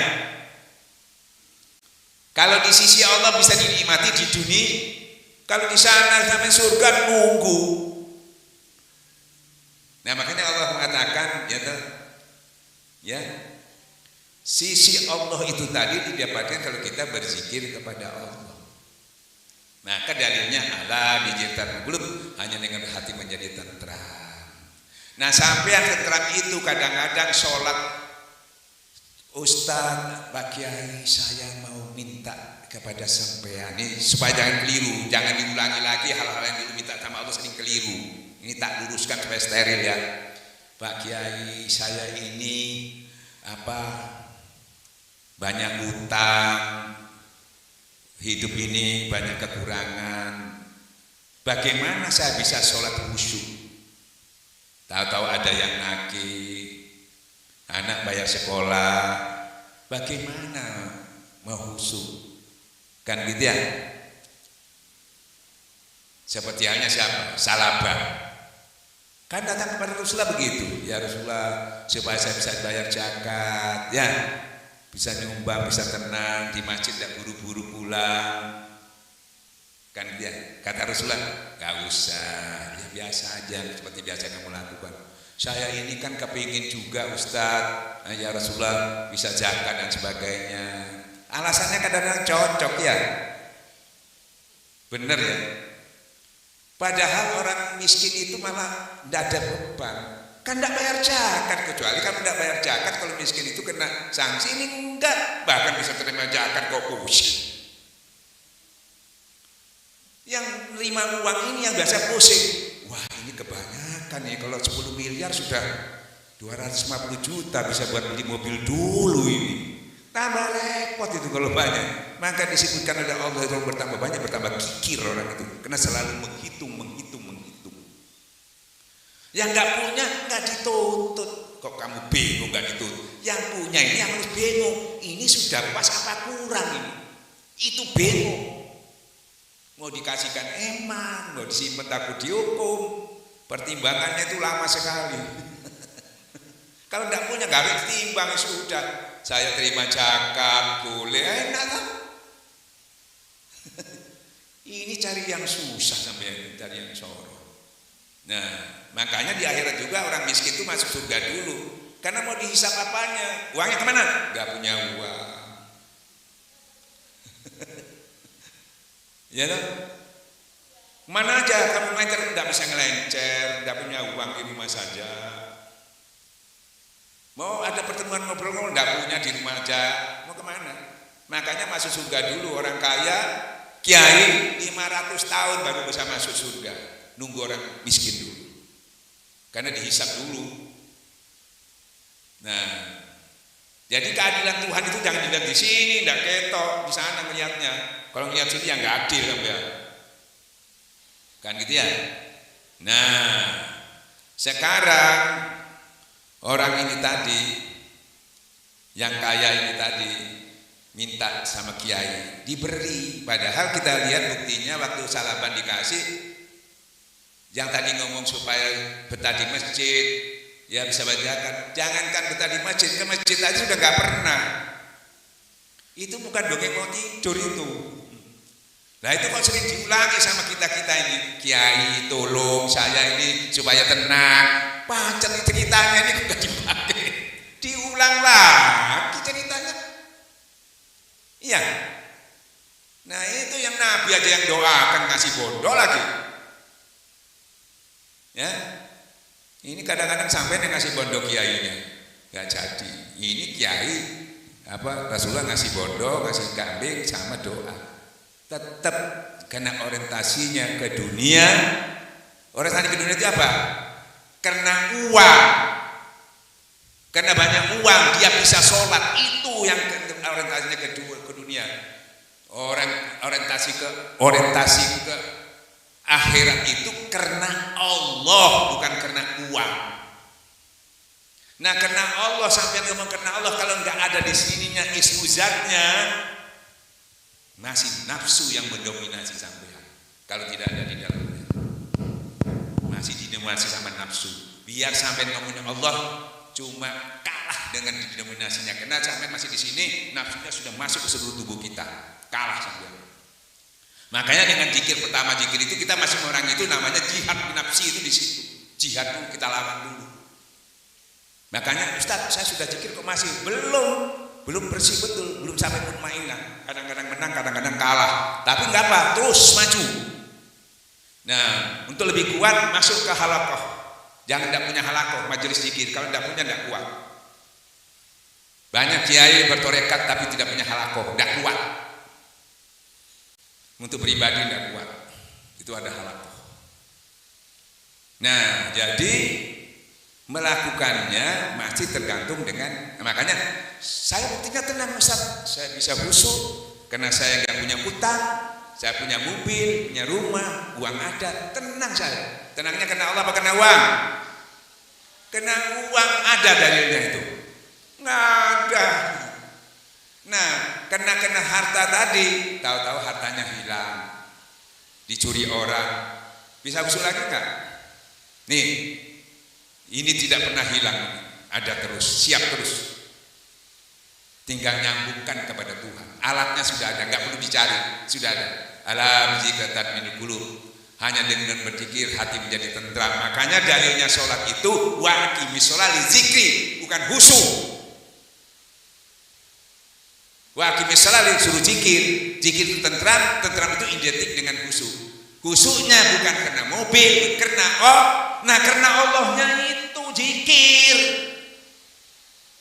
Kalau di sisi Allah bisa dinikmati di dunia, kalau di sana sampai surga nunggu. Nah makanya Allah mengatakan ya sisi Allah itu tadi didapatkan kalau kita berzikir kepada Allah. Maka dalilnya ala bijirtan qulub, hanya dengan hati menjadi tentram. Nah sampai yang tentram itu kadang-kadang sholat, Ustaz, Pak Kiai, saya mau minta kepada sampean ini supaya jangan keliru, jangan diulangi lagi hal-hal yang dulu minta sama Allah sering keliru. Ini tak luruskan supaya steril ya. Pak Kiai, saya ini banyak utang, hidup ini banyak kekurangan. Bagaimana saya bisa sholat khusyuk? Tahu-tahu ada yang nagih, anak bayar sekolah, bagaimana mau khusyuk? Kan gitu ya? Seperti halnya siapa? Salabah. Kan datang kepada Rasulullah begitu, ya Rasulullah, supaya saya bisa bayar zakat, ya bisa nyumbang, bisa tenang di masjid, tidak buru-buru pulang. Kan dia kata Rasulullah, gak usah, ya biasa aja seperti biasa kamu lakukan. Saya ini kan kepingin juga Ustaz, ya Rasulullah bisa zakat dan sebagainya. Alasannya kadang-kadang cocok ya, bener ya. Padahal orang miskin itu malah tidak ada beban, kan tidak bayar zakat, kecuali kalau tidak bayar zakat, kalau miskin itu kena sanksi. Ini enggak, bahkan bisa terima zakat kok pusing. Yang terima uang ini yang biasa pusing, wah ini kebanyakan nih, kalau 10 miliar sudah 250 juta bisa buat beli mobil dulu ini. Tambah repot itu kalau banyak. Maka disebutkan oleh Allah itu bertambah banyak, bertambah kikir orang itu, karena selalu menghitung. Yang nggak punya nggak dituntut. kok kamu bingung nggak ditutup? Yang punya ini yang harus bingung. Ini sudah pas apa kurang ini? Itu bingung. Mau dikasihkan eman, mau disimpan takut dihukum. Pertimbangannya itu lama sekali. Kalau tidak punya nggak harus timbang, sudah. Saya terima zakat, boleh, enak kan? Ini cari yang susah sampai cari yang soro. Nah, makanya di akhirat juga orang miskin itu masuk surga dulu. Karena mau dihisap apanya? Uangnya kemana? Gak punya uang. Ya kan? Mana aja kamu melencer, gak bisa ngelencer, gak punya uang di rumah saja. Mau ada pertemuan ngobrol-ngobrol, gak punya di rumah aja. Mau kemana? Makanya masuk surga dulu orang kaya, kiai 500 tahun baru bisa masuk surga. Nunggu orang miskin dulu. Karena dihisap dulu. Nah, jadi keadilan Tuhan itu jangan dilihat di sini, tidak ketok, di sana melihatnya. Kalau melihat sini ya nggak adil ya. Kan gitu ya. Nah, sekarang orang ini tadi, yang kaya ini tadi minta sama kiai, diberi. Padahal kita lihat buktinya waktu salaban dikasih. Yang tadi ngomong supaya betah di masjid, ya bisa bacakan. Jangankan betah di masjid, ke masjid aja sudah nggak pernah. Itu bukan dongeng mau tidur itu. Nah itu kok sering diulangi sama kita ini. Kiai tolong saya ini supaya tenang. Pacar ceritanya ini nggak dipakai. Diulang lagi ceritanya. Iya. Nah itu yang Nabi aja yang doakan ngasih bodoh lagi. Ya, ini kadang-kadang sampai ngasih bondo kiainya, nggak jadi. Ini kiai apa Rasulullah ngasih bondo, ngasih kambing sama doa. Tetap karena orientasinya ke dunia. Orientasi ke dunia itu apa? Karena uang, karena banyak uang dia bisa sholat. Itu yang orientasinya ke dunia. Orientasi ke akhirat itu karena Allah, bukan karena uang. Nah, karena Allah, sampai ngomong karena Allah, kalau nggak ada di sininya ismu zatnya, masih nafsu yang mendominasi sampean. Kalau tidak ada di dalamnya, masih didominasi sama nafsu. Biar sampai ngomongnya Allah, cuma kalah dengan didominasinya. Karena sampai masih di sini, nafsunya sudah masuk ke seluruh tubuh kita, kalah sampean. Makanya dengan zikir pertama, zikir itu kita masih orang itu namanya jihad nafsi itu di situ. Jihad itu kita lawan dulu. Makanya Ustaz, saya sudah zikir kok masih belum bersih betul, belum sampai mutmainah. Kadang-kadang menang, kadang-kadang kalah. Tapi enggak apa, terus maju. Nah, untuk lebih kuat masuk ke halakoh. Jangan tidak punya halakoh, majelis zikir. Kalau tidak punya tidak kuat. Banyak kiai bertorekat tapi tidak punya halakoh, tidak kuat. Untuk pribadi tidak kuat, itu ada halakoh. Nah, jadi melakukannya masih tergantung dengan, makanya saya buktinya tenang Ustaz, saya bisa khusyuk karena saya nggak punya utang, saya punya mobil, punya rumah, uang ada, tenang saya. Tenangnya karena Allah apa karena uang? Karena uang ada dalilnya itu, nggak ada. Nah, kena harta tadi, tahu-tahu hartanya hilang, dicuri orang, bisa usul lagi enggak? Nih, ini tidak pernah hilang, ada terus, siap terus. Tinggal nyambungkan kepada Tuhan. Alatnya sudah ada, enggak perlu dicari, sudah ada. Alam zikra tatma'innul qulub. Hanya dengan berzikir hati menjadi tentram. Makanya dalilnya sholat itu wa aqimis sholat li zikri, bukan khusyuk. Wa aqimis shalah suruh zikir. Zikir itu tentram itu identik dengan khusyuk. Khusyuknya bukan karena mobil, karena karena Allahnya itu zikir.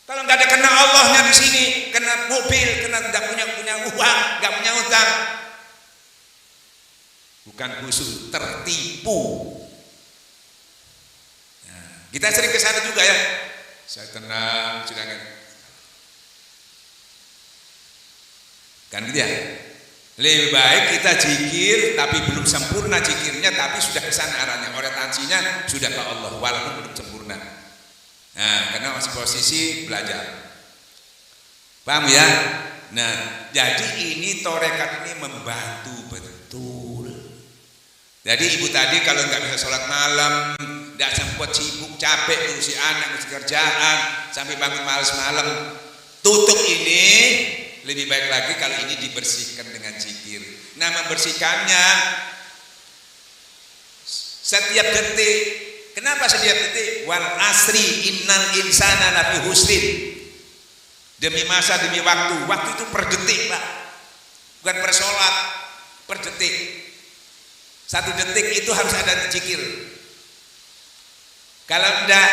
Kalau nggak ada karena Allahnya di sini, karena mobil, karena nggak punya uang, nggak punya utang, bukan khusyuk, tertipu. Nah, kita sering ke sana juga ya. Saya tenang, silakan. Kan gitu ya. Lebih baik kita zikir tapi belum sempurna zikirnya, tapi sudah ke sana arahnya, orientasinya sudah ke Allah walaupun belum sempurna. Nah, karena masih posisi belajar. Paham ya? Nah, jadi ini torekat ini membantu betul. Jadi ibu tadi kalau nggak bisa sholat malam, nggak sempat, sibuk, capek ngurusi anak, ngurusi kerjaan, sampai bangun malas malam, tutup ini lebih baik lagi kalau ini dibersihkan dengan zikir. Nah, membersihkannya setiap detik. Kenapa setiap detik? Wal asri innal insana lafi husrin. Demi masa, demi waktu. Waktu itu per detik, Pak. Bukan per sholat, per detik. 1 detik itu harus ada zikir. Kalau enggak,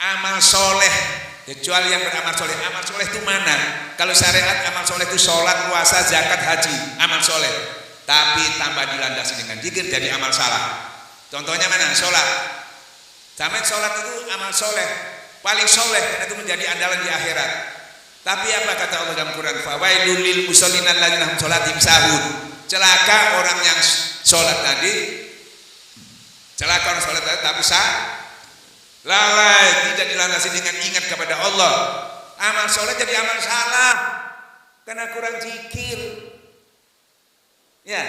amal soleh, kecuali yang beramal soleh. Amal soleh itu mana? Kalau syariat amal soleh itu sholat, puasa, zakat, haji, amal soleh. Tapi tambah dilandasi dengan zikir jadi amal salah. Contohnya mana? Sholat. Sampai sholat itu amal soleh, paling soleh karena itu menjadi andalan di akhirat. Tapi apa kata Allah dalam Quran? Fawailul lil musallin alladzina hum sholatim sahun. Celaka orang yang sholat tadi, celaka orang sholat tadi tapi lalai, tidak dilandasi dengan ingat kepada Allah. Amal soleh jadi amal salah karena kurang zikir. Ya,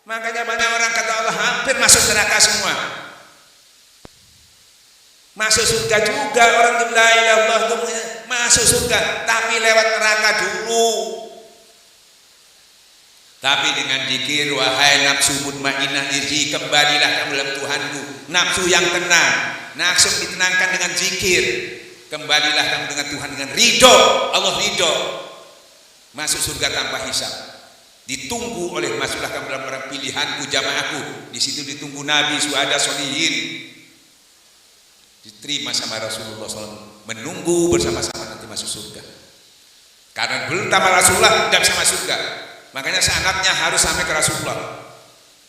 makanya banyak orang kata Allah hampir masuk neraka semua. Masuk surga juga orang la ilaha illallah masuk surga, tapi lewat neraka dulu. Tapi dengan zikir, wahai nafsu mutmainnah irji, kembalilah kamu dalam Tuhanku. Nafsu yang tenang, nafsu ditenangkan dengan zikir. Kembalilah kamu dengan Tuhan dengan ridho, Allah ridho. Masuk surga tanpa hisab. Ditunggu oleh masuklah kamu dalam orang pilihanku, jamaahku. Di situ ditunggu nabi, syuhada, sholihin. Diterima sama Rasulullah SAW, menunggu bersama-sama nanti masuk surga. Karena belum tambah Rasulullah tidak bisa masuk surga, makanya sanadnya harus sampai ke Rasulullah.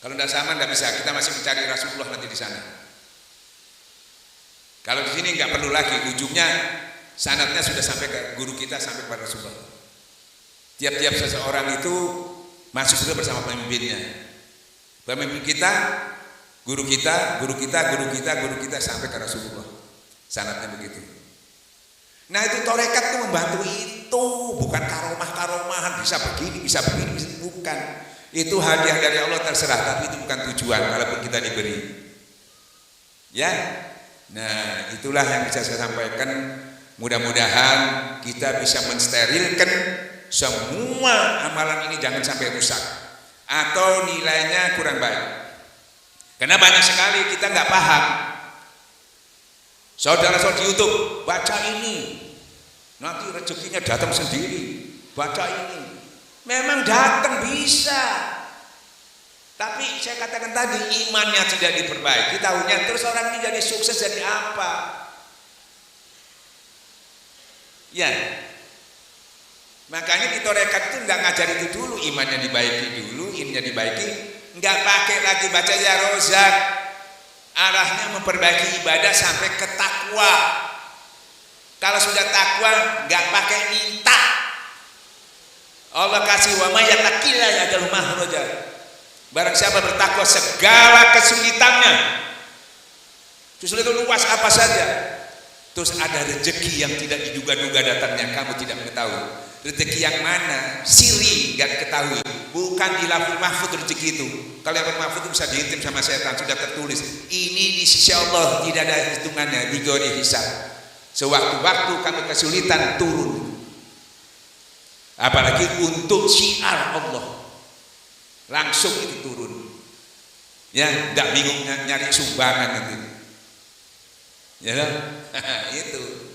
Kalau tidak sama tidak bisa, kita masih mencari Rasulullah nanti di sana. Kalau di sini nggak perlu lagi, ujungnya sanadnya sudah sampai ke guru kita, sampai kepada Rasulullah. Tiap-tiap seseorang itu masuk surga bersama pemimpinnya. Pemimpin kita, guru kita, guru kita, guru kita, guru kita sampai ke Rasulullah. Sanadnya begitu. Nah itu torekat itu membantu itu, bukan karomah-karomahan, bisa begini, bukan. Itu hadiah dari Allah terserah, tapi itu bukan tujuan walaupun kita diberi. Ya. Nah, itulah yang bisa saya sampaikan. Mudah-mudahan kita bisa mensterilkan semua amalan ini jangan sampai rusak atau nilainya kurang baik. Karena banyak sekali kita nggak paham. Saudara-saudara di YouTube, baca ini, nanti rezekinya datang sendiri. Baca ini, memang datang bisa. Tapi saya katakan tadi imannya tidak diperbaiki, tahunya terus orang ini jadi sukses jadi apa? Ya, makanya di torekat itu nggak ngajar itu dulu, imannya dibaiki dulu, imannya dibaiki. Nggak pakai lagi baca ya rozak, arahnya memperbaiki ibadah sampai ke takwa. Kalau sudah takwa nggak pakai minta, Allah kasih wa may yattaqillah yaj'al makhraja. Barang siapa bertakwa segala kesulitannya, kesulitan luas apa saja, terus ada rezeki yang tidak diduga-duga datangnya, kamu tidak mengetahui. Rezeki yang mana? Siri, gak diketahui. Bukan di Lauhul Mahfuz rezeki itu. Kalau Lauhul Mahfuz itu bisa dihitung sama setan, sudah tertulis. Ini di sisi Allah tidak ada hitungannya, bigori hisab. Sewaktu-waktu kamu kesulitan turun. Apalagi untuk syiar Allah, langsung itu turun. Ya, nggak bingung nyari sumbangan nanti. Ya, itu.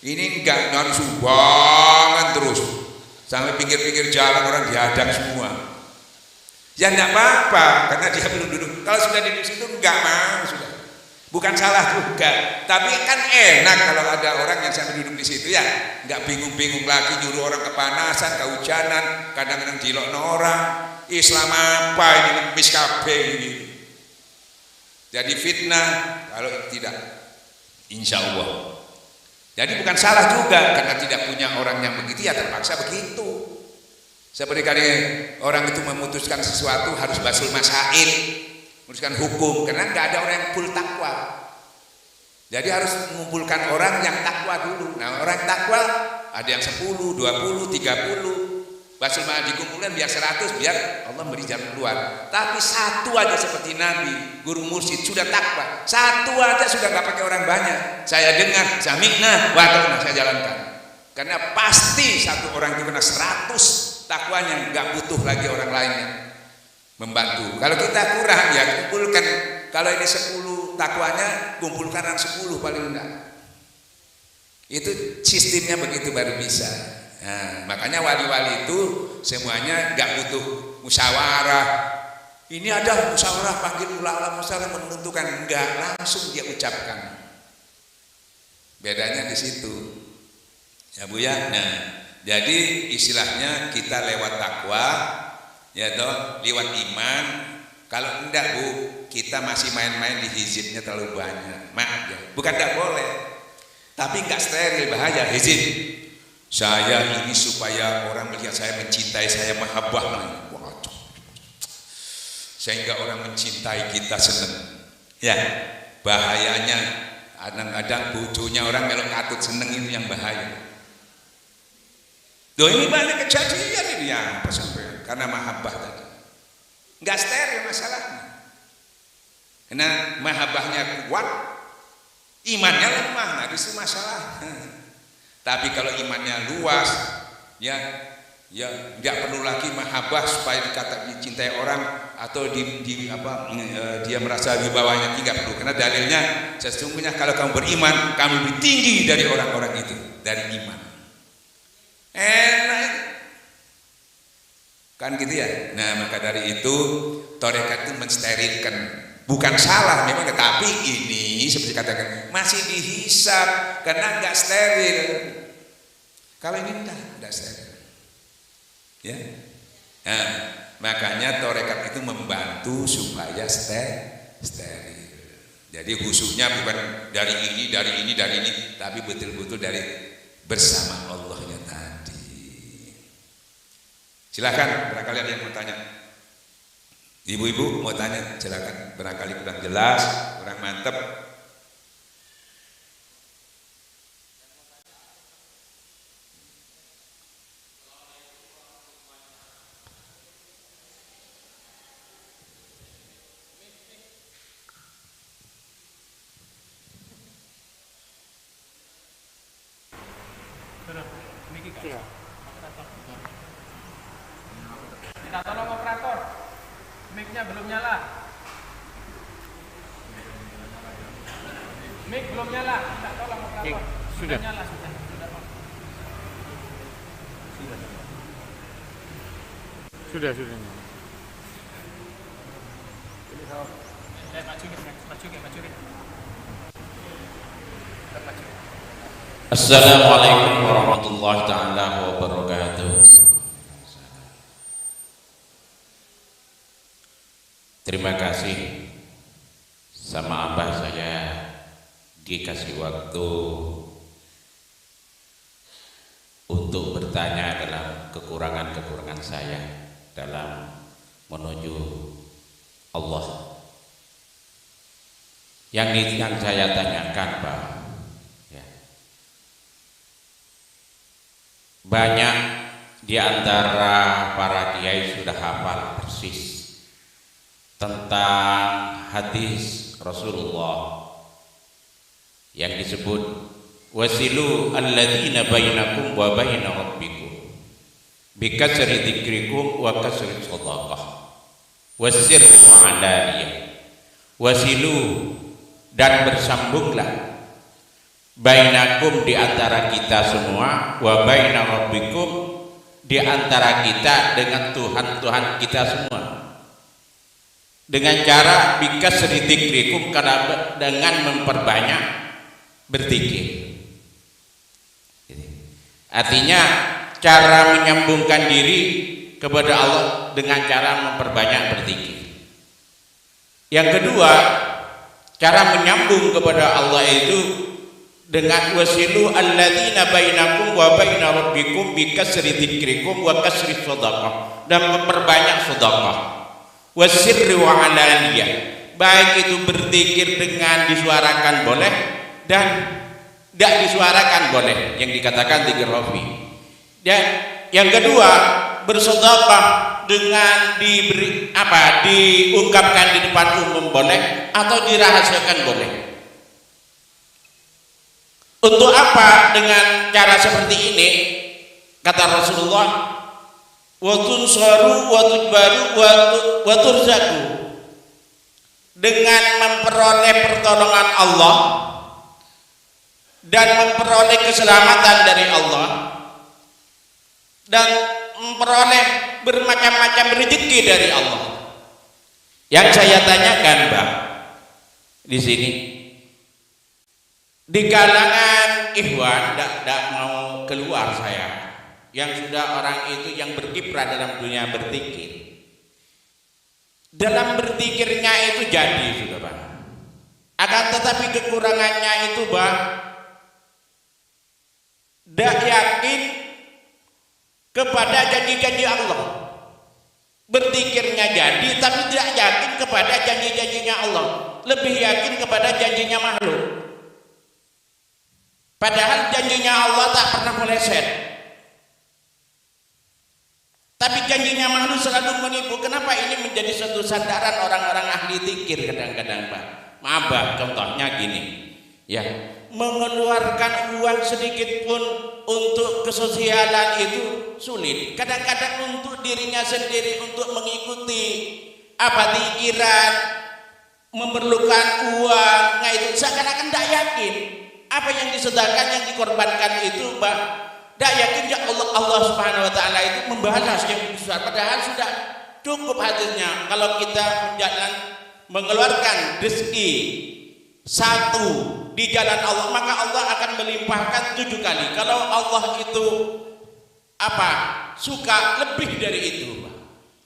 Ini enggak nyari sumbangan terus sampai pinggir-pinggir jalan orang dihadang semua. Ya enggak apa-apa karena dia belum duduk. Kalau sudah duduk situ enggak mau sudah. Bukan salah juga, tapi kan enak kalau ada orang yang sampai duduk di situ ya, enggak bingung-bingung lagi nyuruh orang kepanasan, kehujanan, kadang-kadang dilokno orang. Islam apa ini ngemis kabeh ini. Jadi fitnah kalau tidak. Insya Allah. Jadi bukan salah juga karena tidak punya orang yang begitu ya terpaksa begitu. Seperti kali orang itu memutuskan sesuatu harus basul masail, memutuskan hukum karena nggak ada orang yang full takwa. Jadi harus mengumpulkan orang yang takwa dulu. Nah, orang takwa ada yang 10, 20, 30. Basul malah dikumpulkan biar 100, biar Allah beri jalan keluar. Tapi satu aja seperti Nabi, guru mursyid sudah takwa. Satu aja sudah nggak pakai orang banyak. Saya dengar, sami'na wa ata'na, saya jalankan. Karena pasti satu orang itu kena 100 takwanya, nggak butuh lagi orang lainnya membantu. Kalau kita kurang ya kumpulkan. Kalau ini 10 takwanya, kumpulkan orang 10 paling enggak. Itu sistemnya begitu baru bisa. Nah, makanya wali-wali itu semuanya nggak butuh musyawarah. Ini ada musyawarah, panggil ulama musyawarah menentukan, enggak, langsung dia ucapkan. Bedanya di situ, ya Bu ya. Nah, jadi istilahnya kita lewat takwa, ya toh, lewat iman. Kalau enggak Bu, kita masih main-main di hizibnya terlalu banyak. Maaf ya, bukan enggak boleh, tapi enggak steril, bahaya hizib. Saya ini supaya orang melihat saya mencintai saya, mahabbah, sehingga orang mencintai kita, seneng. Ya, bahayanya kadang-kadang bodohnya orang melok katut seneng, itu yang bahaya. Loh, ini banyak kejadian ini ya, apa sampai karena mahabbah tadi. Enggak steril masalahnya. Karena mahabbahnya kuat, imannya lemah, nah itu masalah. Tapi kalau imannya luas, ya nggak perlu lagi mahabbah supaya dicintai orang atau dia merasa di bawahnya, tidak perlu. Karena dalilnya sesungguhnya kalau kamu beriman, kamu lebih tinggi dari orang-orang itu, dari iman. Enak kan gitu ya. Nah, maka dari itu tarekat itu mensterilkan, bukan salah memang, tapi ini seperti katakan masih dihisab karena nggak steril. Kalau ini enggak steril, ya. Nah, makanya tarekat itu membantu supaya steril. Jadi khususnya bukan dari ini, tapi betul-betul dari bersama Allahnya tadi. Silakan, barangkali ada yang mau tanya. Ibu-ibu mau tanya, silakan. Barangkali kurang jelas, kurang mantap. Minta tolong operator, mic-nya belum nyala. Mic belum nyala, minta tolong operator. Sudah nyala, sudah. Sudah. Maju. Assalamualaikum warahmatullahi ta'ala wabarakatuh. Terima kasih sama abah saya dikasih waktu untuk bertanya dalam kekurangan-kekurangan saya dalam menuju Allah. Yang saya tanyakan, Pak, banyak di antara para kiai sudah hafal persis tentang hadis Rasulullah yang disebut wasilu alladzina bainakum wa baina rabbikum bikasri dzikrikum wa kasri shadaqah wasirri wa alaniyah. Wasilu, dan bersambunglah, bainakum, di antara kita semua, wa baina rabbikum, di antara kita dengan Tuhan kita semua, dengan cara bikasri dzikrikum, karena dengan memperbanyak berzikir. Artinya cara menyambungkan diri kepada Allah dengan cara memperbanyak berzikir. Yang kedua, cara menyambung kepada Allah itu dengan wasilu alladzina bainakum wa baina rabbikum bikasri dzikrikum wa kasri shadaqah, dan memperbanyak sedekah. Wasirri wa alaniyah, baik itu berzikir dengan disuarakan boleh, dan tidak disuarakan boleh yang dikatakan tigrafi. Dan yang kedua, bersedekah dengan diungkapkan di depan umum boleh atau dirahasiakan boleh. Untuk apa dengan cara seperti ini? Kata Rasulullah, wa tunsaru wa tujbaru wa turzaku, dengan memperoleh pertolongan Allah dan memperoleh keselamatan dari Allah dan memperoleh bermacam-macam rezeki dari Allah. Yang saya tanyakan, Mbak, di sini di kalangan ikhwan tidak mau keluar saya, yang sudah orang itu yang berkiprah dalam dunia berzikir. Dalam berzikirnya itu jadi sudah, Pak. Akan tetapi kekurangannya itu, Pak, tidak yakin kepada janji-janji Allah. Berzikirnya jadi tapi tidak yakin kepada janji-janjinya Allah, lebih yakin kepada janjinya makhluk. Padahal janjinya Allah tak pernah meleset, tapi janjinya makhluk selalu menipu. Kenapa ini menjadi suatu sandaran orang-orang ahli zikir kadang-kadang, Pak? Maaf, Pak, contohnya gini, ya, mengeluarkan uang sedikit pun untuk kesosialan itu sulit. Kadang-kadang untuk dirinya sendiri, untuk mengikuti pikiran, memerlukan uang, nah itu seakan-akan tidak yakin apa yang disedekahkan, yang dikorbankan itu, Pak. Tidak yakin ya Allah Subhanahu wa taala itu membalas yang besar, padahal sudah cukup hadisnya. Kalau kita mengeluarkan rezeki satu di jalan Allah, maka Allah akan melimpahkan 7 kali. Kalau Allah itu suka lebih dari itu, Pak.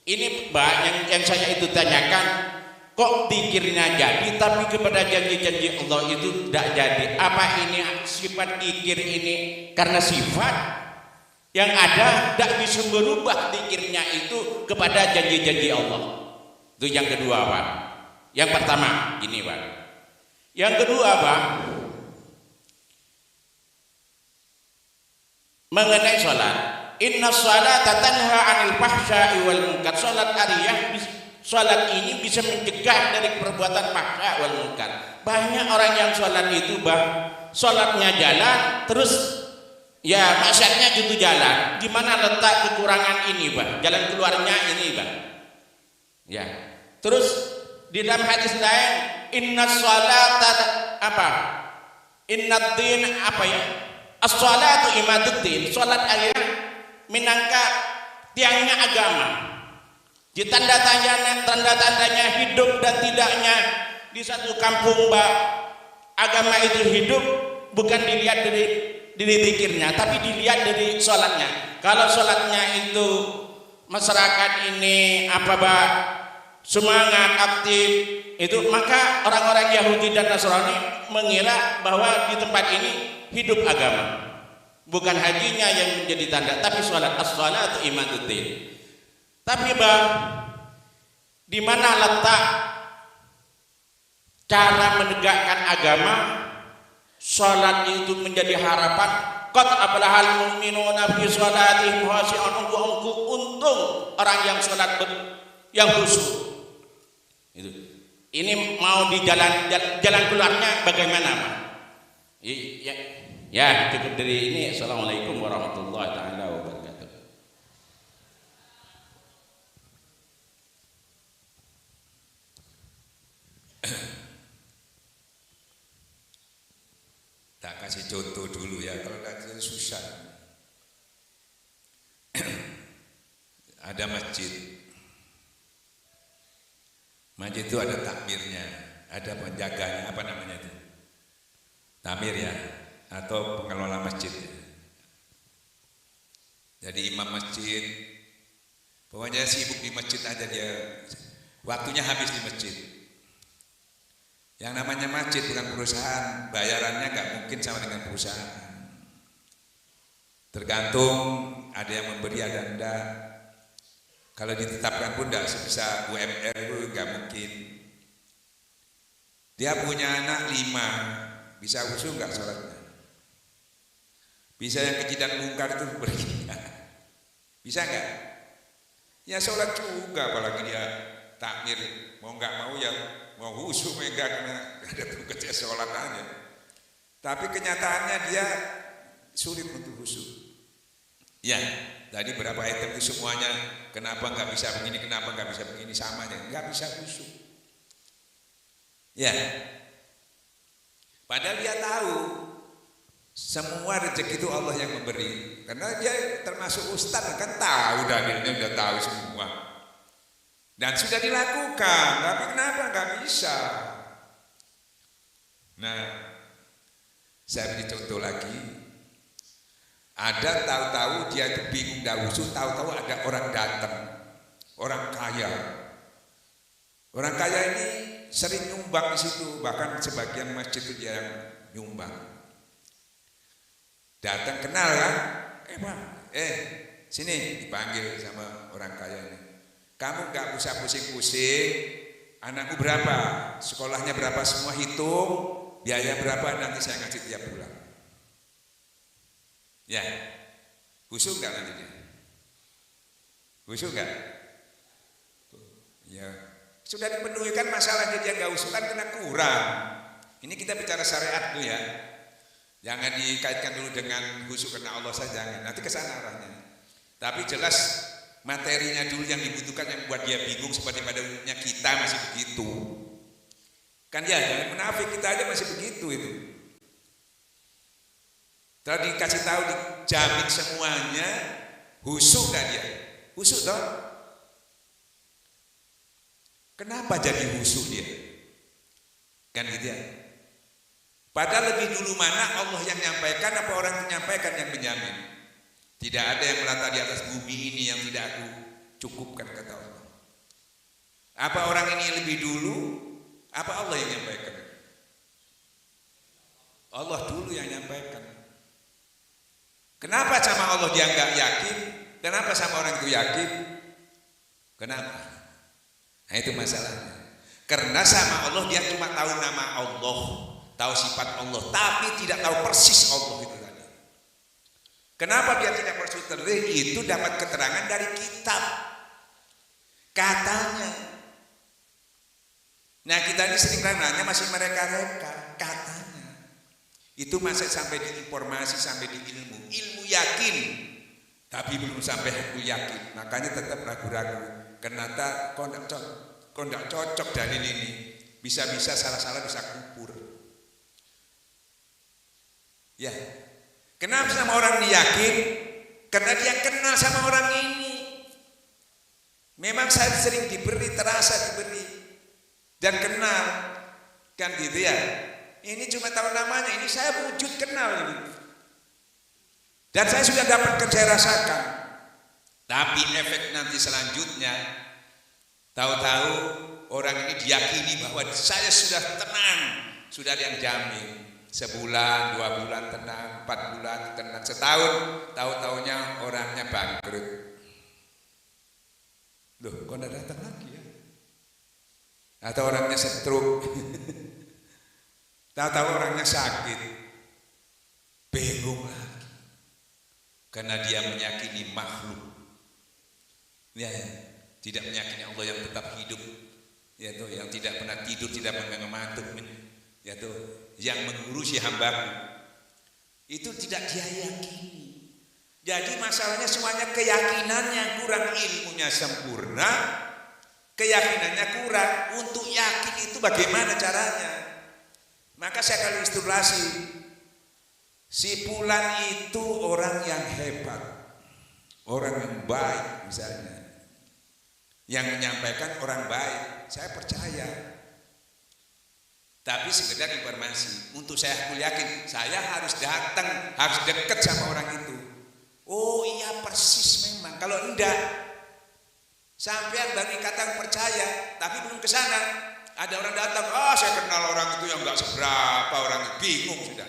Ini, Pak, yang saya itu tanyakan, kok zikirnya jadi tapi kepada janji-janji Allah itu tidak jadi. Apa ini sifat zikir ini karena sifat yang ada tidak bisa berubah zikirnya itu kepada janji-janji Allah? Itu yang kedua, Pak. Yang pertama ini, Pak. Yang kedua, Pak, mengenai sholat. Inna sholata tanha 'anil fahsya'i wal munkar. Sholat ariyah, sholat ini bisa mencegah dari perbuatan fahsya wal munkar. Banyak orang yang sholat itu, Bang, sholatnya jalan, terus ya maksiatnya gitu jalan. Di mana letak kekurangan ini, Bang? Jalan keluarnya ini, Bang. Ya. Terus di dalam hadis lain, inna sholata inna din as-sholatu imaduddin. Sholat ayat minangka tiangnya agama. Di tanda-tandanya hidup dan tidaknya di satu kampung, Mbak, agama itu hidup bukan dilihat dari zikirnya, tapi dilihat dari sholatnya. Kalau sholatnya itu masyarakat ini Mbak, semangat aktif itu, maka orang-orang Yahudi dan Nasrani mengira bahwa di tempat ini hidup agama. Bukan hajinya yang menjadi tanda, tapi sholat. As-sholatu imaduddin. Tapi, Bang, di mana letak cara menegakkan agama? Sholat itu menjadi harapan. Qad aflahal mu'minuna fi sholatihim khashi'un. Untung orang yang sholat yang khusyuk. Itu. Ini mau di jalan keluarnya bagaimana, Pak? Ya, cukup dari ini. Assalamualaikum warahmatullahi taala wabarakatuh. Tak kasih contoh dulu ya, kalau kasih susah. Ada masjid. Masjid itu ada takmirnya, ada penjaganya, apa namanya itu? Tamir ya, atau pengelola masjid. Jadi imam masjid, pokoknya sibuk di masjid aja dia, waktunya habis di masjid. Yang namanya masjid bukan perusahaan, bayarannya nggak mungkin sama dengan perusahaan. Tergantung ada yang memberi ada enggak. Kalau ditetapkan pun enggak sebesar UMR itu nggak mungkin. Dia punya anak 5, bisa khusyuk nggak sholatnya? Bisa yang keji dan mungkar itu pergi? Bisa nggak? Ya sholat juga, apalagi dia takmir, mau nggak mau ya mau khusyuk enggak, karena ada tugasnya sholat aja. Tapi kenyataannya dia sulit untuk khusyuk. Ya, tadi berapa item itu semuanya, kenapa nggak bisa begini, kenapa nggak bisa begini, samanya nggak bisa khusyuk. Ya, padahal dia tahu semua rezeki itu Allah yang memberi, karena dia termasuk ustadz kan, tahu dalilnya, udah tahu semua dan sudah dilakukan, tapi kenapa nggak bisa? Nah, saya beri contoh lagi. Ada tahu-tahu dia itu bingung dah khusyuk, tahu-tahu ada orang datang, orang kaya. Orang kaya ini sering nyumbang di situ, bahkan sebagian masjid itu dia yang nyumbang. Datang kenal kan? Pak, sini, dipanggil sama orang kaya ini. Kamu nggak usah pusing-pusing, anakku berapa, sekolahnya berapa, semua hitung, biaya berapa, nanti saya ngasih tiap bulan. Ya, khusyuk nggak nanti dia? Khusyuk nggak? Ya, sudah dipenuhi kan, masalahnya dia nggak khusyuk kan kena kurang. Ini kita bicara syariat dulu ya, jangan dikaitkan dulu dengan khusyuk karena Allah saja, jangan. Nanti kesana arahnya. Tapi jelas materinya dulu yang dibutuhkan, yang buat dia bingung, seperti pada umumnya kita masih begitu. Kan ya, jangan munafik, kita aja masih begitu itu. Tadi dikasih tahu, dijamin semuanya, khusyuk gak dia? Khusyuk toh? Kenapa jadi khusyuk dia? Kan gitu ya. Padahal lebih dulu mana Allah yang menyampaikan, apa orang yang menyampaikan yang menjamin? Tidak ada yang melata di atas bumi ini yang tidak aku cukupkan, kata Allah. Apa orang ini lebih dulu? Apa Allah yang menyampaikan? Allah dulu yang menyampaikan. Kenapa sama Allah dia nggak yakin? Kenapa sama orang itu yakin? Kenapa? Nah itu masalahnya. Karena sama Allah dia cuma tahu nama Allah, tahu sifat Allah, tapi tidak tahu persis Allah itu tadi. Kenapa dia tidak persis terlebih? Itu dapat keterangan dari kitab. Katanya. Nah kita ini sering nanya masih mereka-reka, katanya. Itu masih sampai di informasi, sampai di ilmu. Ilmu yakin, tapi belum sampai aku yakin. Makanya tetap ragu-ragu. Kenapa kok tidak cocok dalil ini? Bisa-bisa salah-salah bisa kubur. Ya, kenapa sama orang ini yakin? Karena dia kenal sama orang ini. Memang saya sering diberi, terasa diberi dan kenal, kan gitu ya. Ini cuma tahu namanya, ini saya wujud kenal ini. Dan saya sudah dapatkan, saya rasakan. Tapi efek nanti selanjutnya, tahu-tahu orang ini diyakini bahwa saya sudah tenang, sudah ada yang jamin. Sebulan, 2 bulan tenang, 4 bulan tenang, setahun, tahu-tahunya orangnya bangkrut. Loh, kok tidak datang lagi ya? Atau orangnya stroke. Tahu-tahu orangnya sakit, bingung lagi, karena dia meyakini makhluk, ya, tidak meyakini Allah yang tetap hidup, ya tuh, yang tidak pernah tidur, tidak pernah mengantuk, ya tuh, yang mengurusi hambaku, itu tidak dia yakini. Jadi masalahnya semuanya keyakinannya kurang, ilmunya sempurna, keyakinannya kurang. Untuk yakin itu bagaimana caranya? Maka saya akan ilustrasi, si Fulan itu orang yang hebat, orang yang baik misalnya, yang menyampaikan orang baik, saya percaya. Tapi sekedar informasi, untuk saya yakin, saya harus datang, harus dekat sama orang itu. Oh iya persis memang, kalau enggak, sampean bagi kata percaya, tapi belum ke sana. Ada orang datang, saya kenal orang itu yang enggak seberapa, orang itu bingung sudah.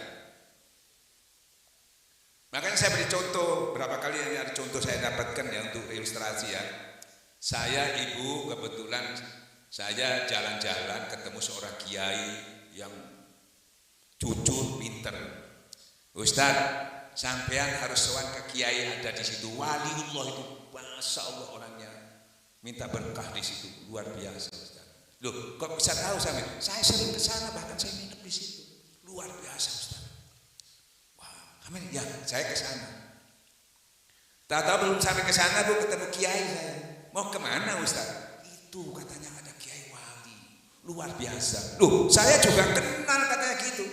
Makanya saya beri contoh, berapa kali ini ada contoh saya dapatkan ya untuk ilustrasi ya. Saya ibu kebetulan saya jalan-jalan ketemu seorang kiai yang jujur, pinter. Ustaz, sampean harus sowan ke kiai ada di situ. Waliullah itu, masya Allah orangnya. Minta berkah di situ, luar biasa Ustaz. Loh, kok bisa tahu sampean? Saya sering ke sana, bahkan saya nginep di situ. Luar biasa Ustaz. Wah, amin. Ya, saya ke sana. Tahu-tahu belum sampai ke sana Bu ketemu kiai saya. Mau kemana Ustaz? Itu katanya ada kiai wali. Luar biasa. Loh, saya juga kenal katanya gitu.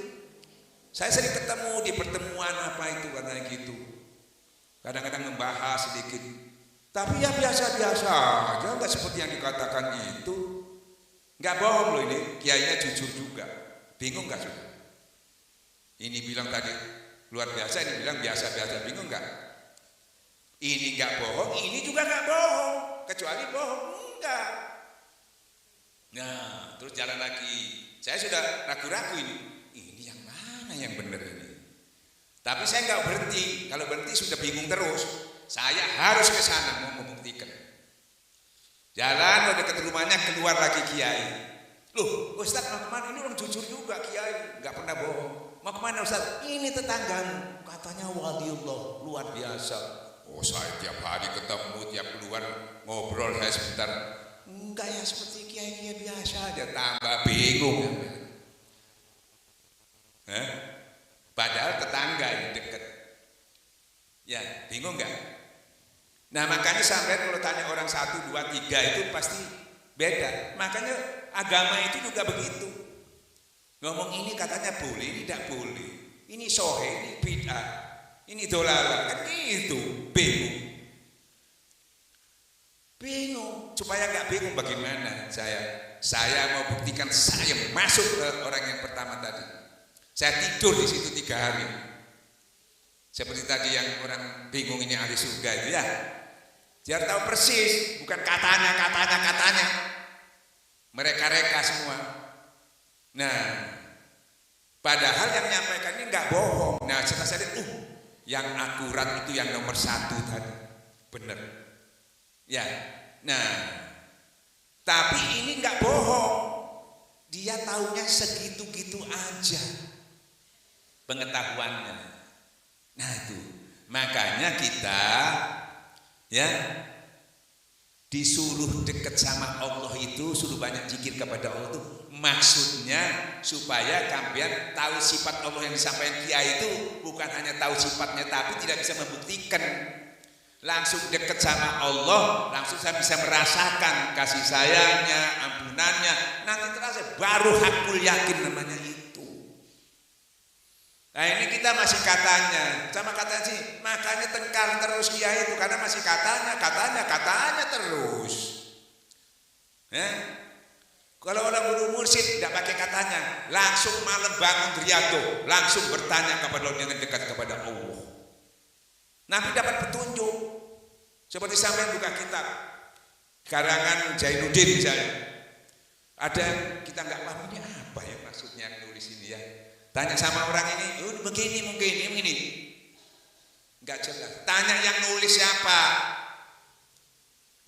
Saya sering ketemu di pertemuan apa itu katanya gitu. Kadang-kadang membahas sedikit. Tapi ya biasa-biasa aja, nggak seperti yang dikatakan itu. Nggak bohong loh ini, kiainya jujur juga. Bingung nggak sudah? Ini bilang tadi luar biasa, ini bilang biasa-biasa. Bingung nggak? Ini nggak bohong, ini juga nggak bohong. Kecuali bohong, enggak. Nah, terus jalan lagi. Saya sudah ragu-ragu ini. Ini yang mana yang benar ini? Tapi saya nggak berhenti. Kalau berhenti sudah bingung terus. Saya harus ke sana mau membuktikan. Jalan udah dekat rumahnya, keluar lagi kiai. Loh, Ustaz mau kemana? Ini orang jujur juga kiai, nggak pernah bohong. Mau kemana Ustaz? Ini tetanggamu, katanya waliullah, luar biasa. Oh, saya tiap hari ketemu, tiap keluar ngobrol saya sebentar. Enggak ya, seperti kiai biasa aja, tambah bingung. Padahal tetangga yang dekat. Ya, bingung nggak? Nah makanya sampai kalau tanya orang 1, 2, 3 itu pasti beda. Makanya agama itu juga begitu. Ngomong ini katanya boleh, ini tidak boleh. Ini sohe, ini bid'ah, ini dolalah, kan gitu. Bingung. Supaya nggak bingung bagaimana saya mau buktikan saya masuk ke orang yang pertama tadi. Saya tidur di situ 3 hari. Seperti tadi yang orang bingung ini ahli surga itu ya. Biar tahu persis, bukan katanya. Mereka-reka semua. Nah, padahal yang menyampaikan ini nggak bohong. Nah, setelah saya lihat, yang akurat itu yang nomor 1 tadi, benar. Ya, nah, tapi ini nggak bohong. Dia taunya segitu-gitu aja pengetahuannya. Nah itu, makanya kita ya disuruh dekat sama Allah itu, suruh banyak zikir kepada Allah itu maksudnya supaya kalian tahu sifat Allah yang disampaikan kiai itu bukan hanya tahu sifatnya tapi tidak bisa membuktikan. Langsung dekat sama Allah, langsung saya bisa merasakan kasih sayangnya, ampunannya, nanti terasa baru hakul yakin namanya itu. Nah ini kita masih katanya, sama katanya sih, makanya tengkar terus kiai itu karena masih katanya terus. Ya? Kalau orang guru mursyid tidak pakai katanya, langsung malam bangun riyadhah, langsung bertanya kepada Allah yang dekat kepada Allah. Nabi dapat petunjuk, seperti sampai buka kitab karangan Jainuddin misalnya. Ada kita nggak paham ini apa ya maksudnya nulis ini ya. Tanya sama orang ini, begini, nggak jelas. Tanya yang nulis siapa?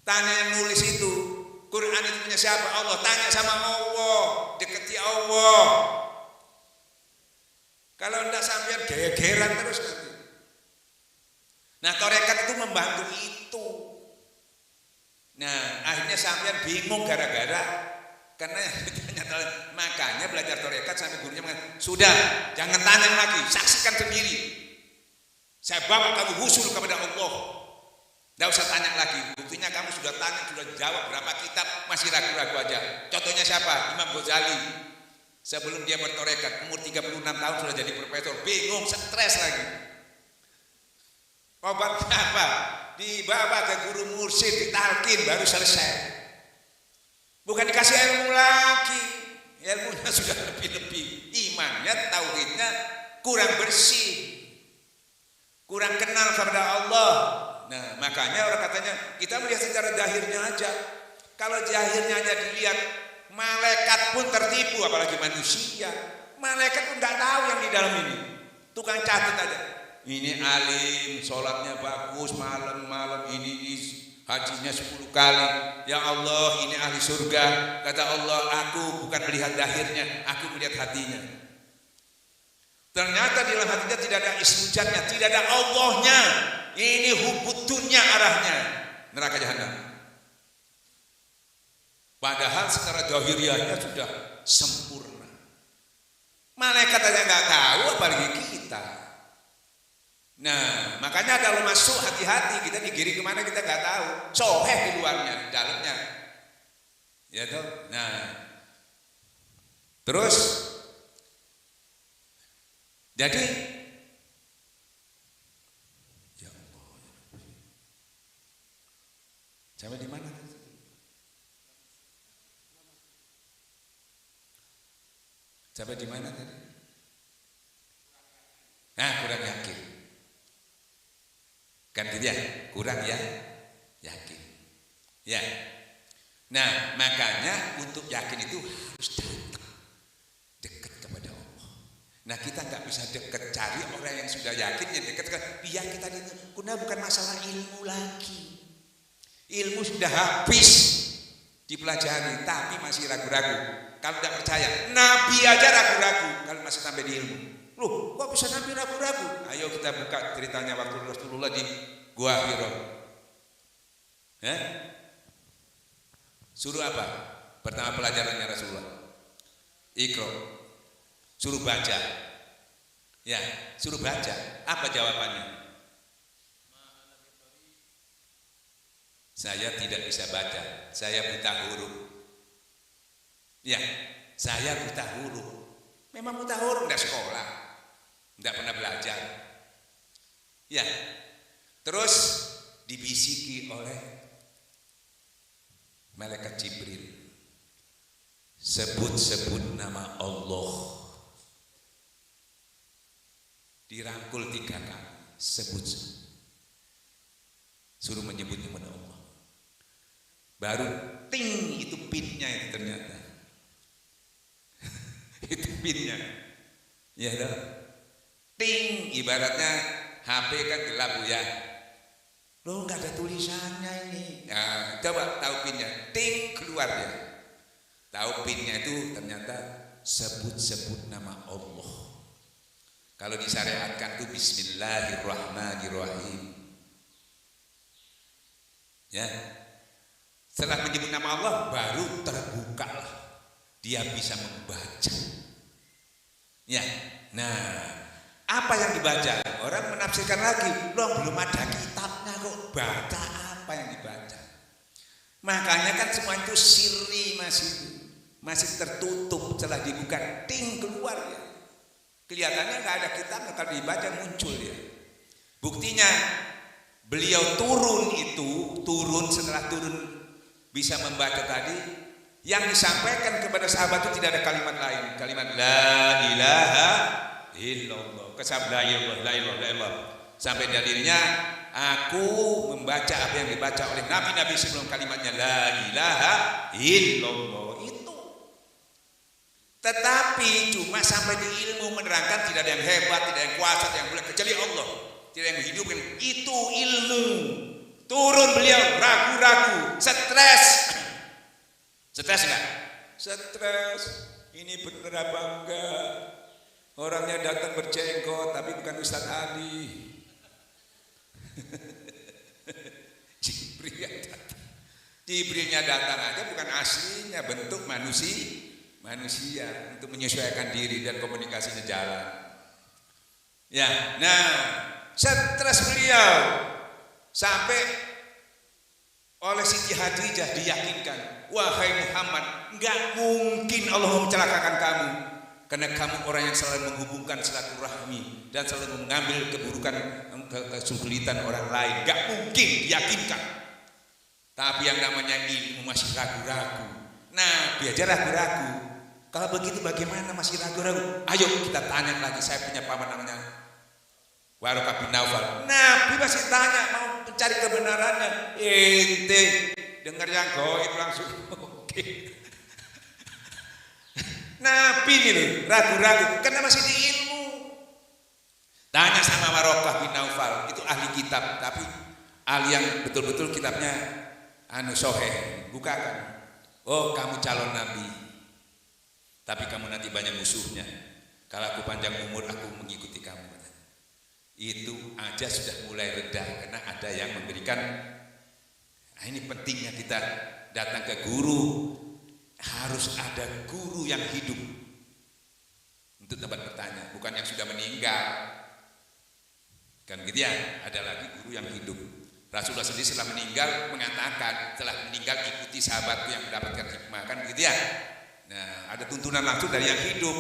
Tanya yang nulis itu, Quran itu punya siapa? Allah. Tanya sama Allah, deketi Allah. Kalau enggak sampean gegeran terus nanti. Nah, tarekat itu membantu itu. Nah, akhirnya sampean bingung gara-gara karena makanya belajar tarekat sampai gurunya mengatakan, sudah, jangan tanya lagi, saksikan sendiri. Saya bawa kamu husul kepada Allah. Tidak usah tanya lagi. Buktinya kamu sudah tanya, sudah jawab berapa kitab, masih ragu-ragu aja. Contohnya siapa? Imam Ghazali. Sebelum dia bertarekat, umur 36 tahun sudah jadi profesor, bingung, stres lagi. Obatnya apa? Dibawa ke guru mursyid, ditalkin, baru selesai. Bukan dikasih ilmu lagi, ilmunya sudah lebih-lebih, imannya, tauhidnya kurang bersih, kurang kenal kepada Allah. Nah makanya orang katanya kita melihat secara zahirnya aja. Kalau zahirnya aja dilihat, malaikat pun tertipu, apalagi manusia. Malaikat pun nggak tahu yang di dalam ini, tukang catat aja. Ini alim, sholatnya bagus, malam-malam ini hajinya 10 kali. Ya Allah, ini ahli surga. Kata Allah, aku bukan melihat zahirnya, aku melihat hatinya. Ternyata di dalam hatinya tidak ada ismujatnya, tidak ada Allahnya. Ini hubutunya arahnya neraka jahanam. Padahal secara zahiriahnya sudah sempurna. Malaikat aja nggak tahu, apalagi kita. Nah, makanya kalau masuk hati-hati, kita digiring kemana kita nggak tahu. Soheh di luarnya, di dalamnya. Ya toh. Nah, terus jadi ya Allah, sampai di mana? Sampai di mana tadi? Nah, kurang yakin. Kan gitu ya, kurang ya yakin. Ya. Nah, makanya untuk yakin itu harus datang dekat kepada Allah. Nah, kita nggak bisa dekat, cari orang yang sudah yakin yang dekat. Biar kita itu, karena bukan masalah ilmu lagi. Ilmu sudah habis dipelajari, tapi masih ragu-ragu. Kalau tidak percaya, Nabi aja ragu-ragu kalau masih sampai di ilmu. Loh, kok bisa Nabi ragu-ragu? Ayo kita buka ceritanya waktu Rasulullah di Gua Hira. Suruh apa? Pertama pelajarannya Rasulullah. Iqra. Suruh baca. Ya, suruh baca. Apa jawabannya? Saya tidak bisa baca. Saya buta huruf. Ya, saya buta huruf. Memang buta huruf, enggak sekolah, enggak pernah belajar. Ya, terus dibisiki oleh malaikat Jibril. Sebut-sebut nama Allah. Dirangkul 3 kali. Sebut. Suruh menyebut-nyebut Allah. Baru ting, itu pinnya itu ternyata. Itu pinnya. Ya dah. Ting, ibaratnya HP kan gelap ya. Loh, nggak ada tulisannya ini. Nah, coba tahu pinnya. Ting, keluar ya. Tahu pinnya itu ternyata sebut-sebut nama Allah. Kalau disyariatkan itu Bismillahirrahmanirrahim. Ya. Setelah menyebut nama Allah, baru terbukalah dia bisa membaca. Ya. Nah, apa yang dibaca? Orang menafsirkan lagi, loh belum ada kitabnya kok baca apa yang dibaca. Makanya kan semua itu sirri, masih tertutup. Setelah dibuka, ting, keluar ya. Kelihatannya nggak ada kitab, kalau dibaca muncul ya. Buktinya beliau turun setelah turun bisa membaca tadi, yang disampaikan kepada sahabat itu tidak ada kalimat lain, kalimat la ilaha illallah. Kesab la ilaha illallah. Sampai dalilnya aku membaca apa yang dibaca oleh nabi-nabi sebelum kalimatnya la ilaha illallah itu. Tetapi cuma sampai di ilmu menerangkan tidak ada yang hebat, tidak ada yang kuasa, tidak yang boleh kecuali Allah, tidak yang menghidupkan. Itu ilmu. Turun beliau ragu-ragu, stres. Stres enggak? Stres. Ini bener apa enggak? Orangnya datang berjenggot tapi bukan Ustaz Ali. Jibrilnya datang aja bukan aslinya, bentuk manusia untuk menyesuaikan diri dan komunikasinya jalan. Ya, nah, stres beliau sampai oleh Siti Khadijah diyakinkan, wahai Muhammad, enggak mungkin Allah mencelakakan kamu, karena kamu orang yang selalu menghubungkan silaturahmi dan selalu mengambil keburukan, kesulitan orang lain. Enggak mungkin diyakinkan. Tapi yang namanya ilmu masih ragu-ragu. Nah, biar ragu-ragu. Kalau begitu bagaimana masih ragu-ragu? Ayo kita tanya lagi. Saya punya paman namanya Waraqah bin Naufal. Nabi masih tanya, mau mencari kebenarannya. Ente dengar yang goib langsung oke. Nabi ini ragu-ragu karena masih di ilmu. Tanya sama Waraqah bin Naufal, itu ahli kitab, tapi ahli yang betul-betul kitabnya sahih. Bukakan. Oh, kamu calon nabi, tapi kamu nanti banyak musuhnya. Kalau aku panjang umur aku mengikuti kamu. Itu aja sudah mulai reda karena ada yang memberikan. Nah, ini pentingnya kita datang ke guru, harus ada guru yang hidup untuk tempat bertanya, bukan yang sudah meninggal. Kan gitu ya, ada lagi guru yang hidup. Rasulullah sendiri setelah meninggal mengatakan, setelah meninggal ikuti sahabatku yang mendapatkan hikmah, kan gitu ya. Nah, ada tuntunan langsung dari yang hidup.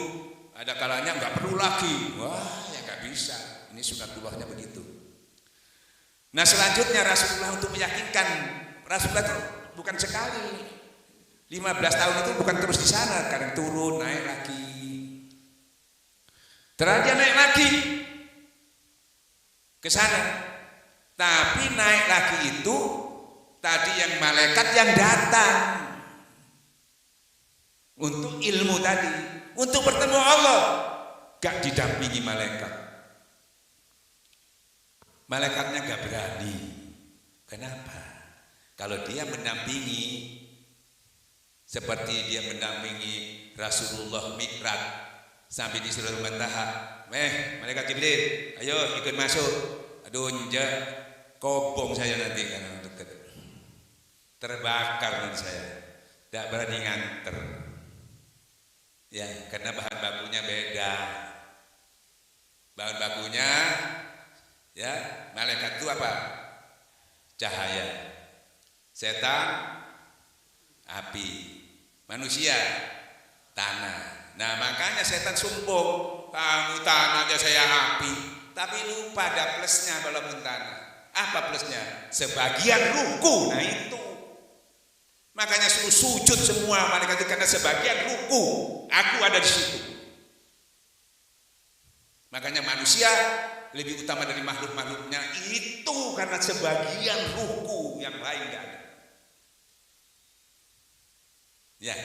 Ada kalanya nggak perlu lagi. Wah, ya nggak bisa. Ini sunatullahnya begitu. Nah, selanjutnya Rasulullah untuk meyakinkan, Rasulullah itu bukan sekali. 15 tahun itu bukan terus di sana, kadang turun, naik lagi. Terakhir naik lagi ke sana. Tapi naik lagi itu tadi yang malaikat yang datang untuk ilmu tadi, untuk bertemu Allah, gak didampingi malaikat. Malaikatnya gak berani. Kenapa? Kalau dia mendampingi seperti dia mendampingi Rasulullah Mi'raj sampai di Sidratul Muntaha, malaikat Jibril, ayo ikut masuk. Aduh, kobong saya nanti karena dekat, terbakar nanti saya, tidak berani nganter, ya karena bahan bakunya beda, bahan bakunya, ya malaikat itu apa? Cahaya, setan api, manusia tanah. Nah makanya setan sombong, kamu tanah aja saya api, tapi lupa ada plusnya walaupun tanah. Apa plusnya? Sebagian ruku. Nah itu. Makanya suruh sujud semua malaikat itu karena sebagian ruku. Aku ada di situ. Makanya manusia lebih utama dari makhluk-makhluknya itu karena sebagian ruku, yang lain enggak ada. Ya.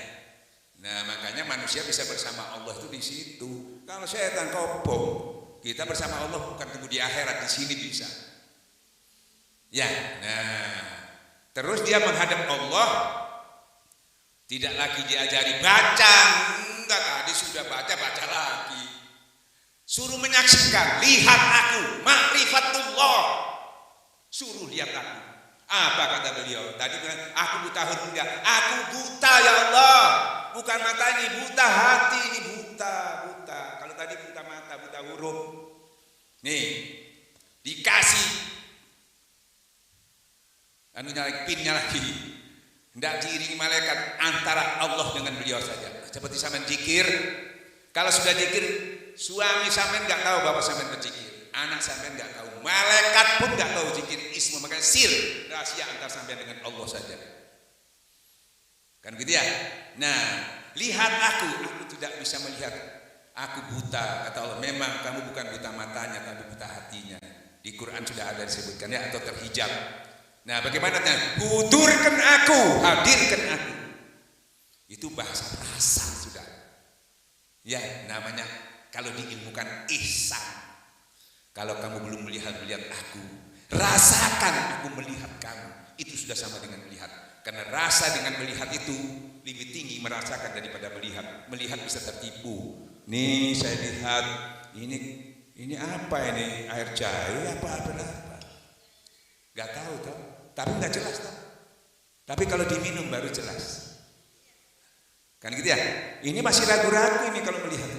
Nah, makanya manusia bisa bersama Allah itu di situ. Kalau setan kobong, kita bersama Allah bukan tunggu di akhirat, di sini bisa. Ya, nah, terus dia menghadap Allah, tidak lagi diajari baca, enggak, tadi sudah baca lagi. Suruh menyaksikan, lihat aku, ma'rifatullah. Suruh lihat aku. Apa kata beliau? Tadi bilang, aku buta huruf, aku buta ya Allah. Bukan mata ini buta, hati ini buta. Kalau tadi buta mata, buta huruf. Nih, dikasih anunya lagi, pinnya lagi, tidak diiringi malaikat, antara Allah dengan beliau saja. Seperti sampean zikir, kalau sudah zikir, suami sampean nggak tahu bapak sampean berzikir, anak sampean nggak tahu, malaikat pun nggak tahu zikir ismu, makanya sir, rahasia antar sampean dengan Allah saja. Kan gitu ya. Nah, lihat aku tidak bisa melihat, aku buta, kata Allah. Memang kamu bukan buta matanya, tapi buta hatinya. Di Quran sudah ada disebutkan ya, atau terhijab. Nah, bagaimana? Hudurkan aku, hadirkan aku. Itu bahasa rasa sudah. Ya, namanya kalau diilmukan ihsan. Kalau kamu belum melihat aku, rasakan aku melihat kamu. Itu sudah sama dengan melihat. Karena rasa dengan melihat itu lebih tinggi merasakan daripada melihat. Melihat bisa tertipu. Nih saya lihat, ini apa ini? Air jahe apa? Gak tahu toh. Tapi nggak jelas toh. Tapi kalau diminum baru jelas. Kan gitu ya. Ini masih ragu-ragu ini kalau melihat.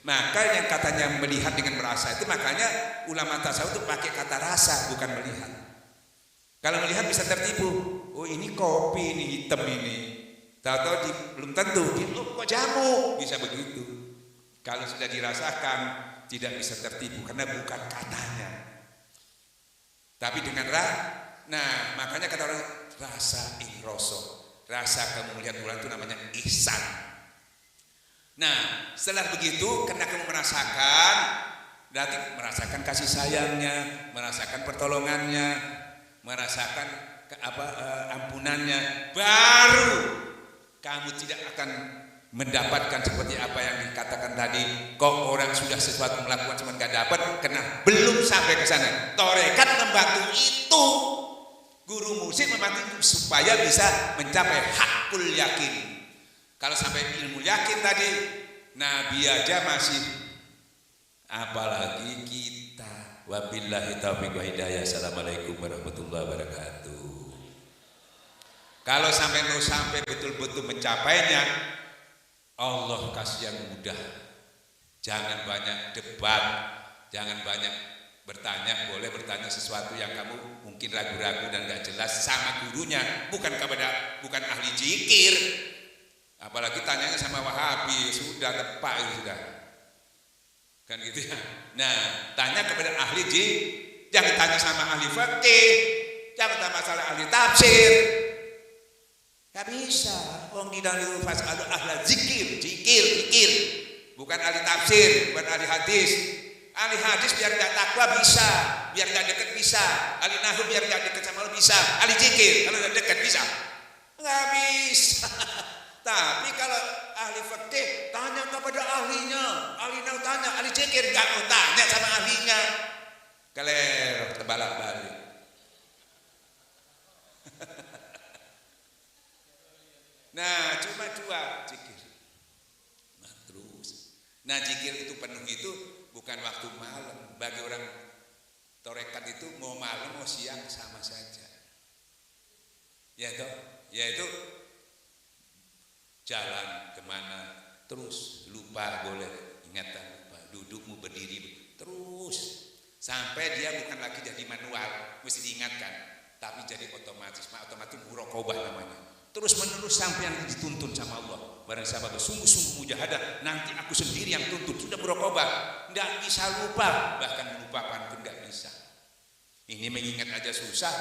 Maka yang katanya melihat dengan merasa itu, makanya ulama tasawuf itu pakai kata rasa bukan melihat. Kalau melihat bisa tertipu. Oh ini kopi, ini hitam ini. Tahu-tahu belum tentu. Kok jamu? Bisa begitu. Kalau sudah dirasakan tidak bisa tertipu karena bukan katanya. Tapi dengan nah makanya kata orang rasa ihroso, rasa kamu melihat bulan itu namanya ihsan. Nah setelah begitu karena kamu merasakan, berarti merasakan kasih sayangnya, merasakan pertolongannya, merasakan ampunannya, baru kamu tidak akan mendapatkan seperti apa yang dikatakan tadi. Kok orang sudah sesuatu melakukan cuma nggak dapat karena belum sampai ke sana. Torekat membantu itu, guru musik membantu supaya bisa mencapai hakul yakin. Kalau sampai ilmu yakin tadi, Nabi aja masih apalagi kita. Wabillahi taufiq wa hidayah. Assalamualaikum warahmatullahi wabarakatuh. Kalau sampai betul-betul mencapainya, Allah kasih yang mudah. Jangan banyak debat, jangan banyak bertanya. Boleh bertanya sesuatu yang kamu mungkin ragu-ragu dan gak jelas sama gurunya, bukan ahli zikir. Apalagi tanyanya sama Wahabi, sudah tepak itu sudah. Kan gitu ya. Nah, tanya kepada ahli zikir, jangan tanya sama ahli fikih, jangan tanya masalah ahli tafsir. Gak bisa. Wong di dalam fasalu ahla zikir, zikir. Bukan ahli tafsir, bukan ahli hadis. Ahli hadis biar gak takwa bisa, biar gak deket bisa. Ahli nahwu biar gak deket sama lo bisa. Ahli zikir kalau gak deket bisa. Gak bisa. Tapi kalau ahli fikih tanya kepada ahlinya, ahli nahwu tanya, ahli zikir gak mau tanya sama ahlinya. Kalian terbalik-balik. Nah, cuma dua zikir. Nah, terus. Nah, zikir itu penuh itu bukan waktu malam. Bagi orang torekat itu mau malam mau siang sama saja. Yaitu jalan kemana terus lupa boleh, ingatan lupa, dudukmu berdiri terus sampai dia bukan lagi jadi manual, mesti diingatkan, tapi jadi otomatis muraqabah namanya. Terus menerus sampai yang dituntun sama Allah. Barang siapa bersungguh-sungguh mujahadah, nanti aku sendiri yang tuntun. Sudah berokobah, tidak bisa lupa, bahkan melupakan pun tidak bisa. Ini mengingat aja susah,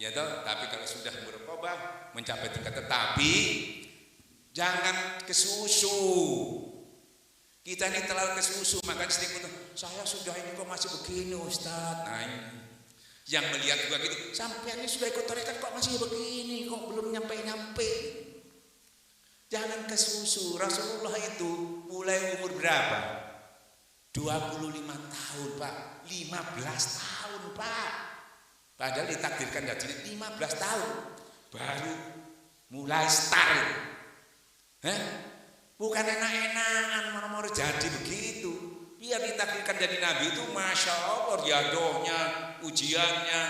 ya toh. Tapi kalau sudah berokobah, mencapai tingkat tetapi jangan kesusu. Kita ini terlalu kesusu, makanya sering bilang, saya sudah ini kok masih begini Ustaz. Nah ini. Yang melihat juga gitu, sampean ini sudah ikut tarekat kok masih begini, kok belum nyampe. Jangan kesusu. Rasulullah itu mulai umur berapa? 25 tahun Pak, 15 tahun Pak. Padahal ditakdirkan jadinya 15 tahun baru mulai start. Bukan enak-enakan mau jadi begitu. Biar ditakdirkan jadi nabi itu Masya Allah, riadohnya, ujiannya,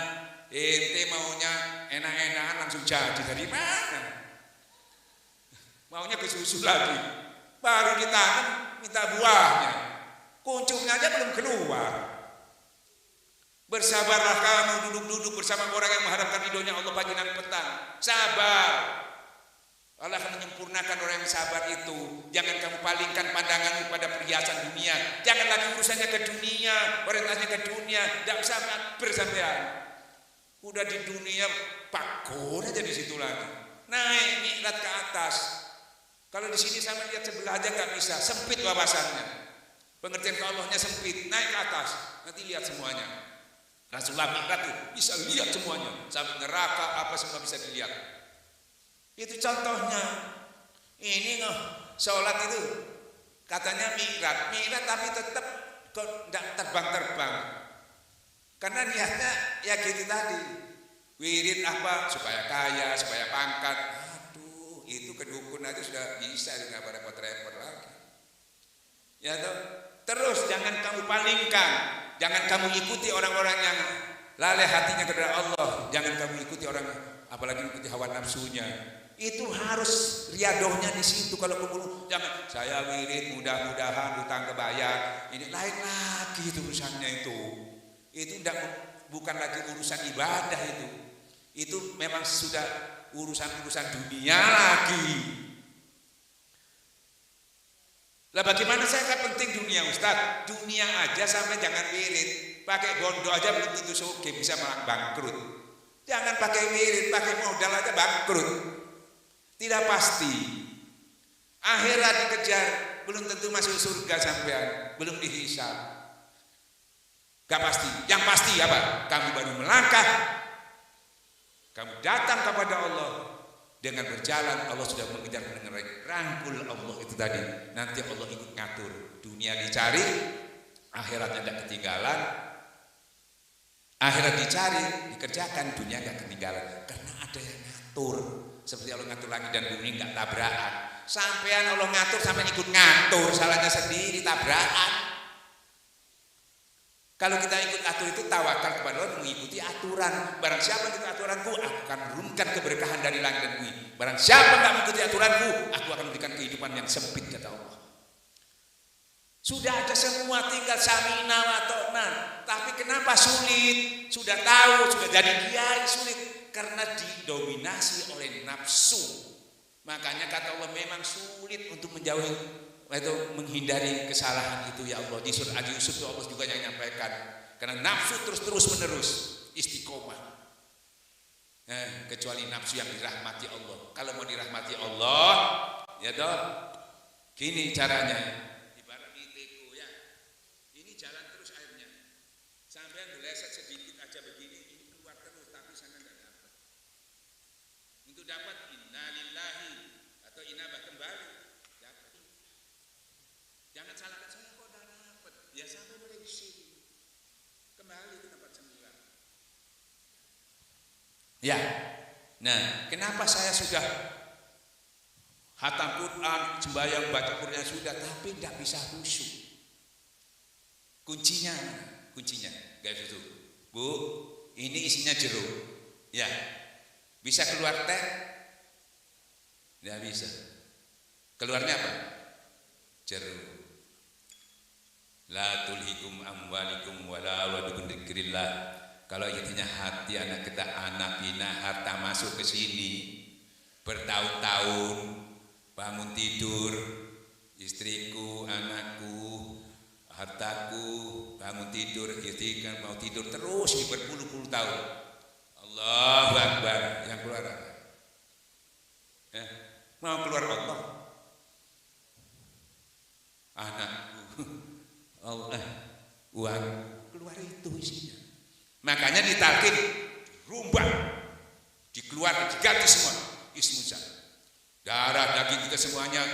ente maunya enak-enakan langsung jadi. Dari mana? Maunya kesusu lagi, baru ditanam minta buahnya, kuncungnya aja belum keluar. Bersabarlah kamu duduk-duduk bersama orang yang mengharapkan ridhonya Allah pagi dan petang. Sabar, Allah akan menyempurnakan orang yang sabar itu. Jangan kamu palingkan pandanganmu pada perhiasan dunia. Jangan lagi urusannya ke dunia, orientasinya ke dunia. Tidak usah bersampean. Udah di dunia pakor aja di situ lagi. Naik mi'raj ke atas. Kalau di sini sama lihat sebelah aja nggak bisa, sempit wawasannya. Pengertian ke Allahnya sempit, naik ke atas, nanti lihat semuanya. Rasulullah mi'raj tuh bisa lihat semuanya, sampai neraka apa semua bisa dilihat. Itu contohnya. Ini sholat itu katanya mi'raj tapi tetap kok tidak terbang. Karena niatnya ya gitu tadi. Wirid apa supaya kaya, supaya pangkat. Aduh, itu kedukun aja sudah bisa dengan repot-repot lagi. Ya toh. Terus jangan kamu palingkan, jangan kamu ikuti orang-orang yang lalai hatinya kepada Allah. Jangan kamu ikuti orang, apalagi ikuti hawa nafsunya. Itu harus riadohnya di situ. Kalau kamu jangan saya wirid mudah-mudahan hutang kebayar, ini lain lagi itu urusannya itu. Itu bukan lagi urusan ibadah itu. Itu memang sudah urusan dunia lagi. Lah bagaimana saya kan penting dunia Ustaz? Dunia aja sampai jangan wirid, pakai bondo aja belum tentu soge bisa malah bangkrut. Jangan pakai wirid, pakai modal aja bangkrut. Tidak pasti. Akhirat dikejar, belum tentu masuk surga sampean, belum dihisab. Gak pasti. Yang pasti apa? Kamu baru melangkah, kamu datang kepada Allah. Dengan berjalan Allah sudah mengejar dengan rangkul Allah itu tadi. Nanti Allah ikut ngatur. Dunia dicari, akhiratnya tidak ketinggalan. Akhirat dicari, dikerjakan, dunia gak ketinggalan. Karena ada yang ngatur. Seperti Allah ngatur langit dan bumi gak tabrakan. Sampean Allah ngatur sampai ikut ngatur, salahnya sendiri tabrakan. Kalau kita ikut aturan itu tawakal kepada Allah, mengikuti aturan. Barang siapa yang ikut aturanku, aku akan menurunkan keberkahan dari langit dan bumi. Barang siapa nggak mengikuti aturanku, aku akan memberikan kehidupan yang sempit, kata Allah. Sudah ada semua, tinggal sami'na wa ta'na. Tapi kenapa sulit? Sudah tahu, sudah jadi kiai sulit karena didominasi oleh nafsu. Makanya kata Allah memang sulit untuk menjauhi itu, menghindari kesalahan itu ya Allah. Di surah Al-Yusuf itu Allah juga yang menyampaikan karena nafsu terus menerus istiqomah. Kecuali nafsu yang dirahmati Allah. Kalau mau dirahmati Allah, ya toh, gini caranya. Ibarat di teko ya, ini jalan terus airnya. Sampai meleset sedikit aja begini, ini keluar terus, tapi sana nggak dapat. Untuk dapat innalillahi atau inabah kembali. Jangan salahkan saya kok udah dapat. Ya sampai mulai di sini. Kembali ke tempat semula. Ya. Nah, kenapa saya sudah hatam Quran, sembahyang, baca Quran sudah, tapi tidak bisa khusyuk. Kuncinya, guys itu. Bu, ini isinya jeruk. Ya. Bisa keluar teh? Tidak bisa. Keluarnya apa? Jeruk. La tulhikum amwalikum wala auladukum dzikrillah. Kalau intinya hati anak kita, anak bina harta masuk ke sini bertahun-tahun, bangun tidur, istriku, anakku, hartaku, bangun tidur, istri kan mau tidur terus berpuluh-puluh tahun. Allahu Akbar, yang keluar apa? Mau keluar Allah, anakku, Allah, uang, keluar itu isinya. Makanya ditalkin, rumbah, dikeluarkan, diganti semua ismuza. Darah daging kita semuanya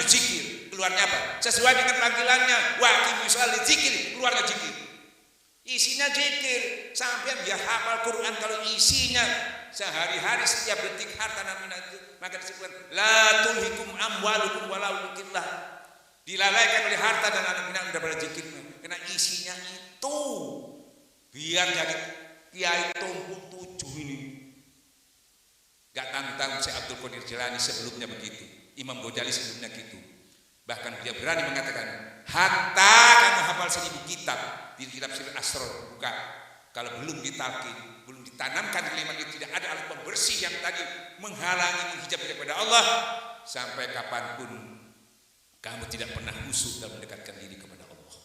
zikir. Keluarnya apa? Sesuai dengan panggilannya. Wa aqimus sholati zikir, keluarnya zikir. Isinya zikir. Sampai dia hafal Quran kalau isinya sehari-hari setiap detik harta namina itu, maka disebutkan la tulhikum amwalukum wala auladukum. Dilalaikan oleh harta dan anak bina daripada zikir. Karena isinya itu. Biar jadi kiai tumpuk 7 ini. Gak tantang Syekh Abdul Qadir Jilani sebelumnya begitu. Imam Ghazali sebelumnya gitu. Bahkan dia berani mengatakan, hatta kamu hafal 1000 kitab di kitab Sir Asrar buka. Kalau belum ditalkin, belum ditanamkan kalimat itu, tidak ada alat pembersih yang tadi menghalangi, menghijab daripada Allah, sampai kapanpun kamu tidak pernah khusyuk dalam mendekatkan diri kepada Allah.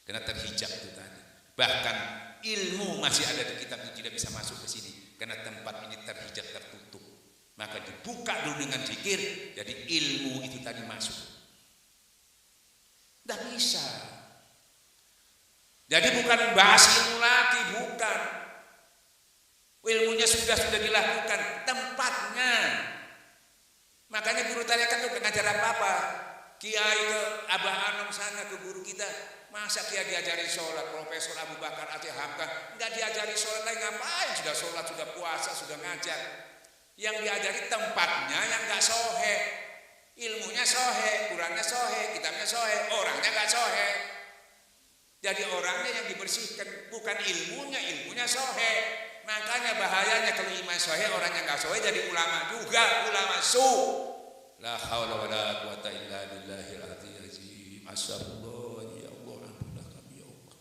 Karena terhijab itu tadi. Bahkan ilmu masih ada di kitab itu tidak bisa masuk ke sini karena tempat ini terhijab, tertutup. Maka dibuka dulu dengan zikir, jadi ilmu itu tadi masuk. Tidak bisa. Jadi bukan bahas ilmu lagi, bukan. Ilmunya sudah dilakukan, tempatnya. Makanya guru tarikat itu ngajar apa-apa. Kiai ke Abah Anom sana, ke guru kita, masa dia diajari sholat? Profesor Abu Bakar Aceh Hamka nggak diajari sholat lagi, ngapain? Sudah sholat, sudah puasa, sudah ngajar. Yang diajari tempatnya yang nggak sohe, ilmunya sohe, Qurannya sohe, kitabnya sohe, orangnya nggak sohe. Jadi orangnya yang dibersihkan, bukan ilmunya sohe. Makanya bahayanya kalau iman sohe, orangnya nggak sohe jadi ulama juga, ulama su. La haula wala quwata illa billahil azim. Asyhadu ya Allah, ampunilah kami ya Allah.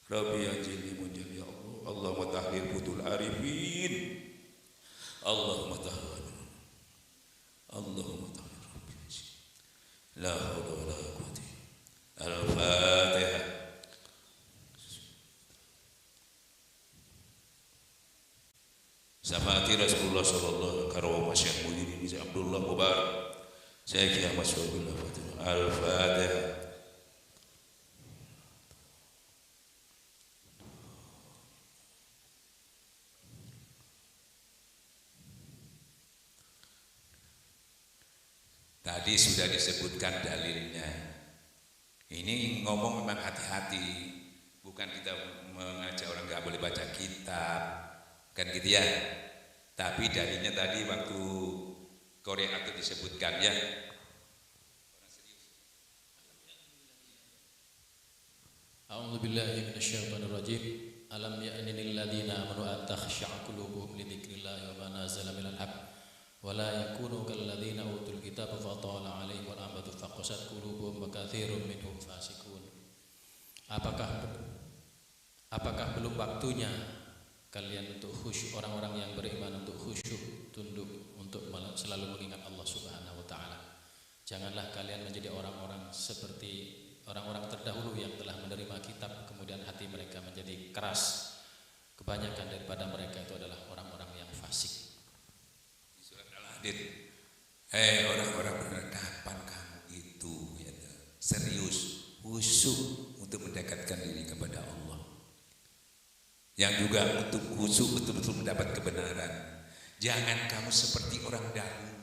Rabbi anjilni munjil ya Allah. Allahumma tahlil butul arifin. Allahumma tahlil. Allahumma tahlil Rabbi anjil. La haula wala quwata. Al-Fatihah. Safati Rasulullah sallallahu alaihi wasallam Syekh Muhyiddin bin Abdullah Mubarak Syekh Ahmad Syaikhul Fatihah. Al-Fatihah. Tadi sudah disebutkan dalilnya. Ini ngomong memang hati-hati, bukan kita mengajak orang nggak boleh baca kitab, kan gitu ya. Tapi dalilnya tadi waktu Korea itu disebutkan ya. A'udzu billahi minasyaitonir rajim. Alam ya'ni lil ladzina amanu an takhsha'a qulubuhum li dzikrillahi wa ma nazala minal haqq wa la yakunu kal ladzina utul kitaba fa tala 'alaihimul amadu faqasat qulubuhum wa katsirun minhum fasiqun. Apakah belum waktunya kalian untuk khusyuk, orang-orang yang beriman untuk khusyuk, tunduk, untuk selalu mengingat Allah Subhanahu wa taala. Janganlah kalian menjadi orang-orang seperti orang-orang terdahulu yang telah menerima kitab kemudian hati mereka menjadi keras. Kebanyakan daripada mereka itu adalah orang-orang yang fasik. Surat Al-Hadid. Hei orang-orang benar, kapan kamu itu ya, serius, khusyuk untuk mendekatkan diri kepada Allah. Yang juga untuk khusyuk betul-betul mendapat kebenaran. Jangan kamu seperti orang dahulu.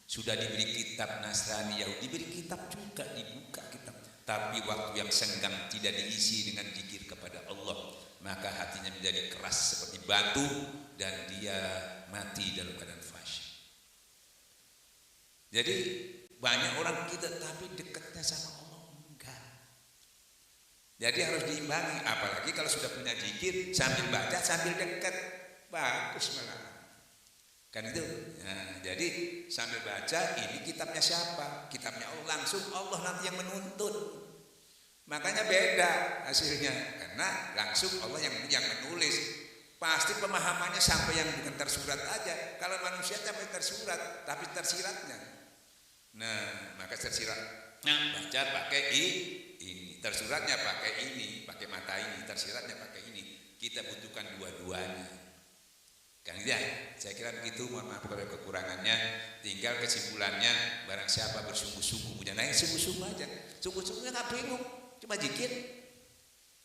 Sudah diberi kitab Nasrani, Yahudi diberi kitab juga, dibuka kitab. Tapi waktu yang senggang tidak diisi dengan zikir kepada Allah, maka hatinya menjadi keras seperti batu dan dia mati dalam keadaan fasyik. Jadi banyak orang kita tapi dekatnya sama Allah enggak. Jadi harus diimbangi, apalagi kalau sudah punya zikir sambil baca sambil dekat, bagus malah. Kan itu. Nah, jadi sambil baca, ini kitabnya siapa? Kitabnya Allah, langsung Allah nanti yang menuntun. Makanya beda hasilnya, karena langsung Allah yang menulis. Pasti pemahamannya sampai yang bukan tersurat aja. Kalau manusia sampai tersurat, tapi tersiratnya. Nah, maka tersirat. Nah, baca pakai ini, tersuratnya pakai ini, pakai mata ini, tersiratnya pakai ini. Kita butuhkan dua-duanya. Kan ya, saya kira begitu. Mohon maaf kalau kekurangannya. Tinggal kesimpulannya, barang siapa bersungguh-sungguh punya naik sungguh-sungguh aja. Sungguh-sungguhnya nggak bingung, cuma zikir.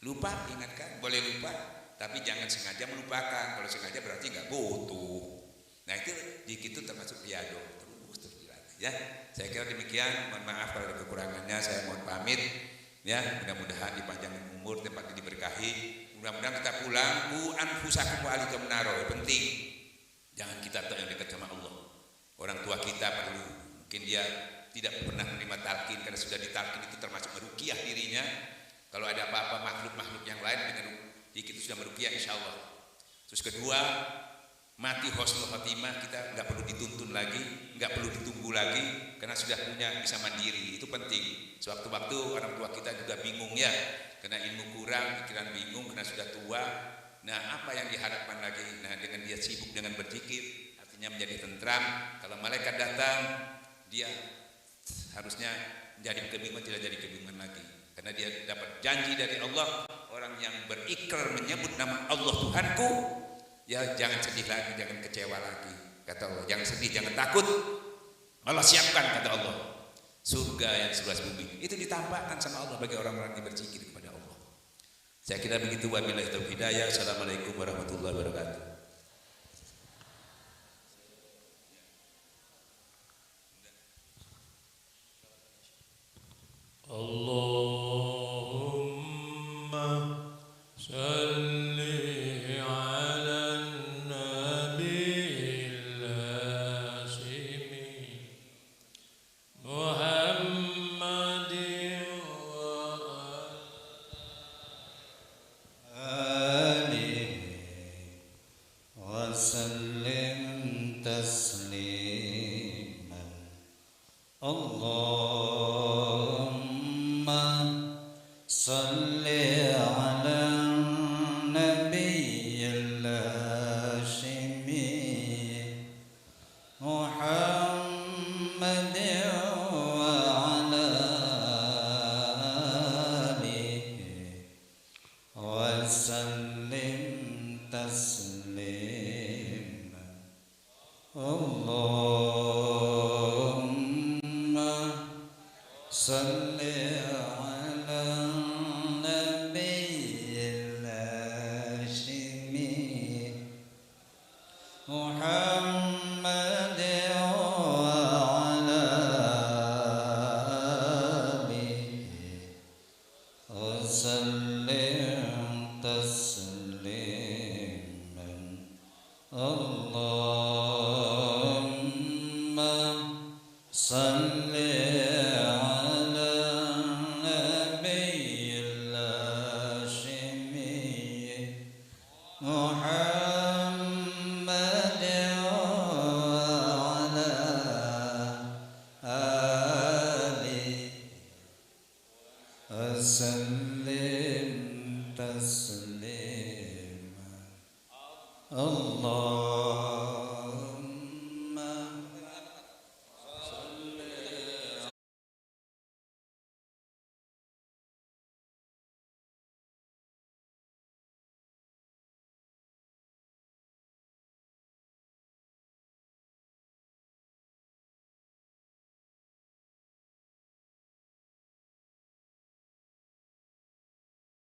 Lupa, ingatkan, boleh lupa, tapi jangan sengaja melupakan. Kalau sengaja berarti nggak butuh. Nah itu zikir itu termasuk riyadhah, terus dilatih ya. Saya kira demikian. Mohon maaf kalau ada kekurangannya. Saya mohon pamit. Ya, mudah-mudahan dipanjangkan umur, tempat ini diberkahi. Mudah-mudahan kita pulang. Ku anfusakum wa ahlikum naro. Penting. Jangan kita tahu yang dekat sama Allah. Orang tua kita perlu. Mungkin dia tidak pernah menerima talqin, karena sudah ditalqin itu termasuk meruqyah dirinya. Kalau ada apa-apa makhluk-makhluk yang lain dengan itu sudah meruqyah insyaallah. Terus kedua, mati husnul khotimah, kita nggak perlu dituntun lagi, nggak perlu ditunggu lagi, karena sudah punya, bisa mandiri. Itu penting. Sewaktu-waktu orang tua kita juga bingung ya, karena ilmu kurang, pikiran bingung karena sudah tua. Nah, apa yang diharapkan lagi? Nah, dengan dia sibuk dengan berzikir, artinya menjadi tentram. Kalau malaikat datang, dia harusnya menjadi kebingungan, tidak jadi kebingungan lagi, karena dia dapat janji dari Allah. Orang yang berikrar menyebut nama Allah Tuhanku, ya jangan sedih lagi, jangan kecewa lagi, kata Allah. Jangan sedih, jangan takut. Allah siapkan, kata Allah, surga yang seluas bumi. Itu ditampakkan sama Allah bagi orang-orang yang berzikir kepada Allah. Saya kira begitu. Wabillahi taufiq hidayah. Assalamualaikum warahmatullahi wabarakatuh. Allahumma salli ala nabiyil hashimi Muhammadin wa alihi wa sallim tasliman. Allahumma salli ala nabiyil hashimi Muhammadin wa ala alihi wa sallim tasliman. Allahumma salli ala nabiyil hashimi Muhammadin wa ala alihi wa sallim tasliman. Allahumma salli ala nabiyil وسلم تسليما اللهم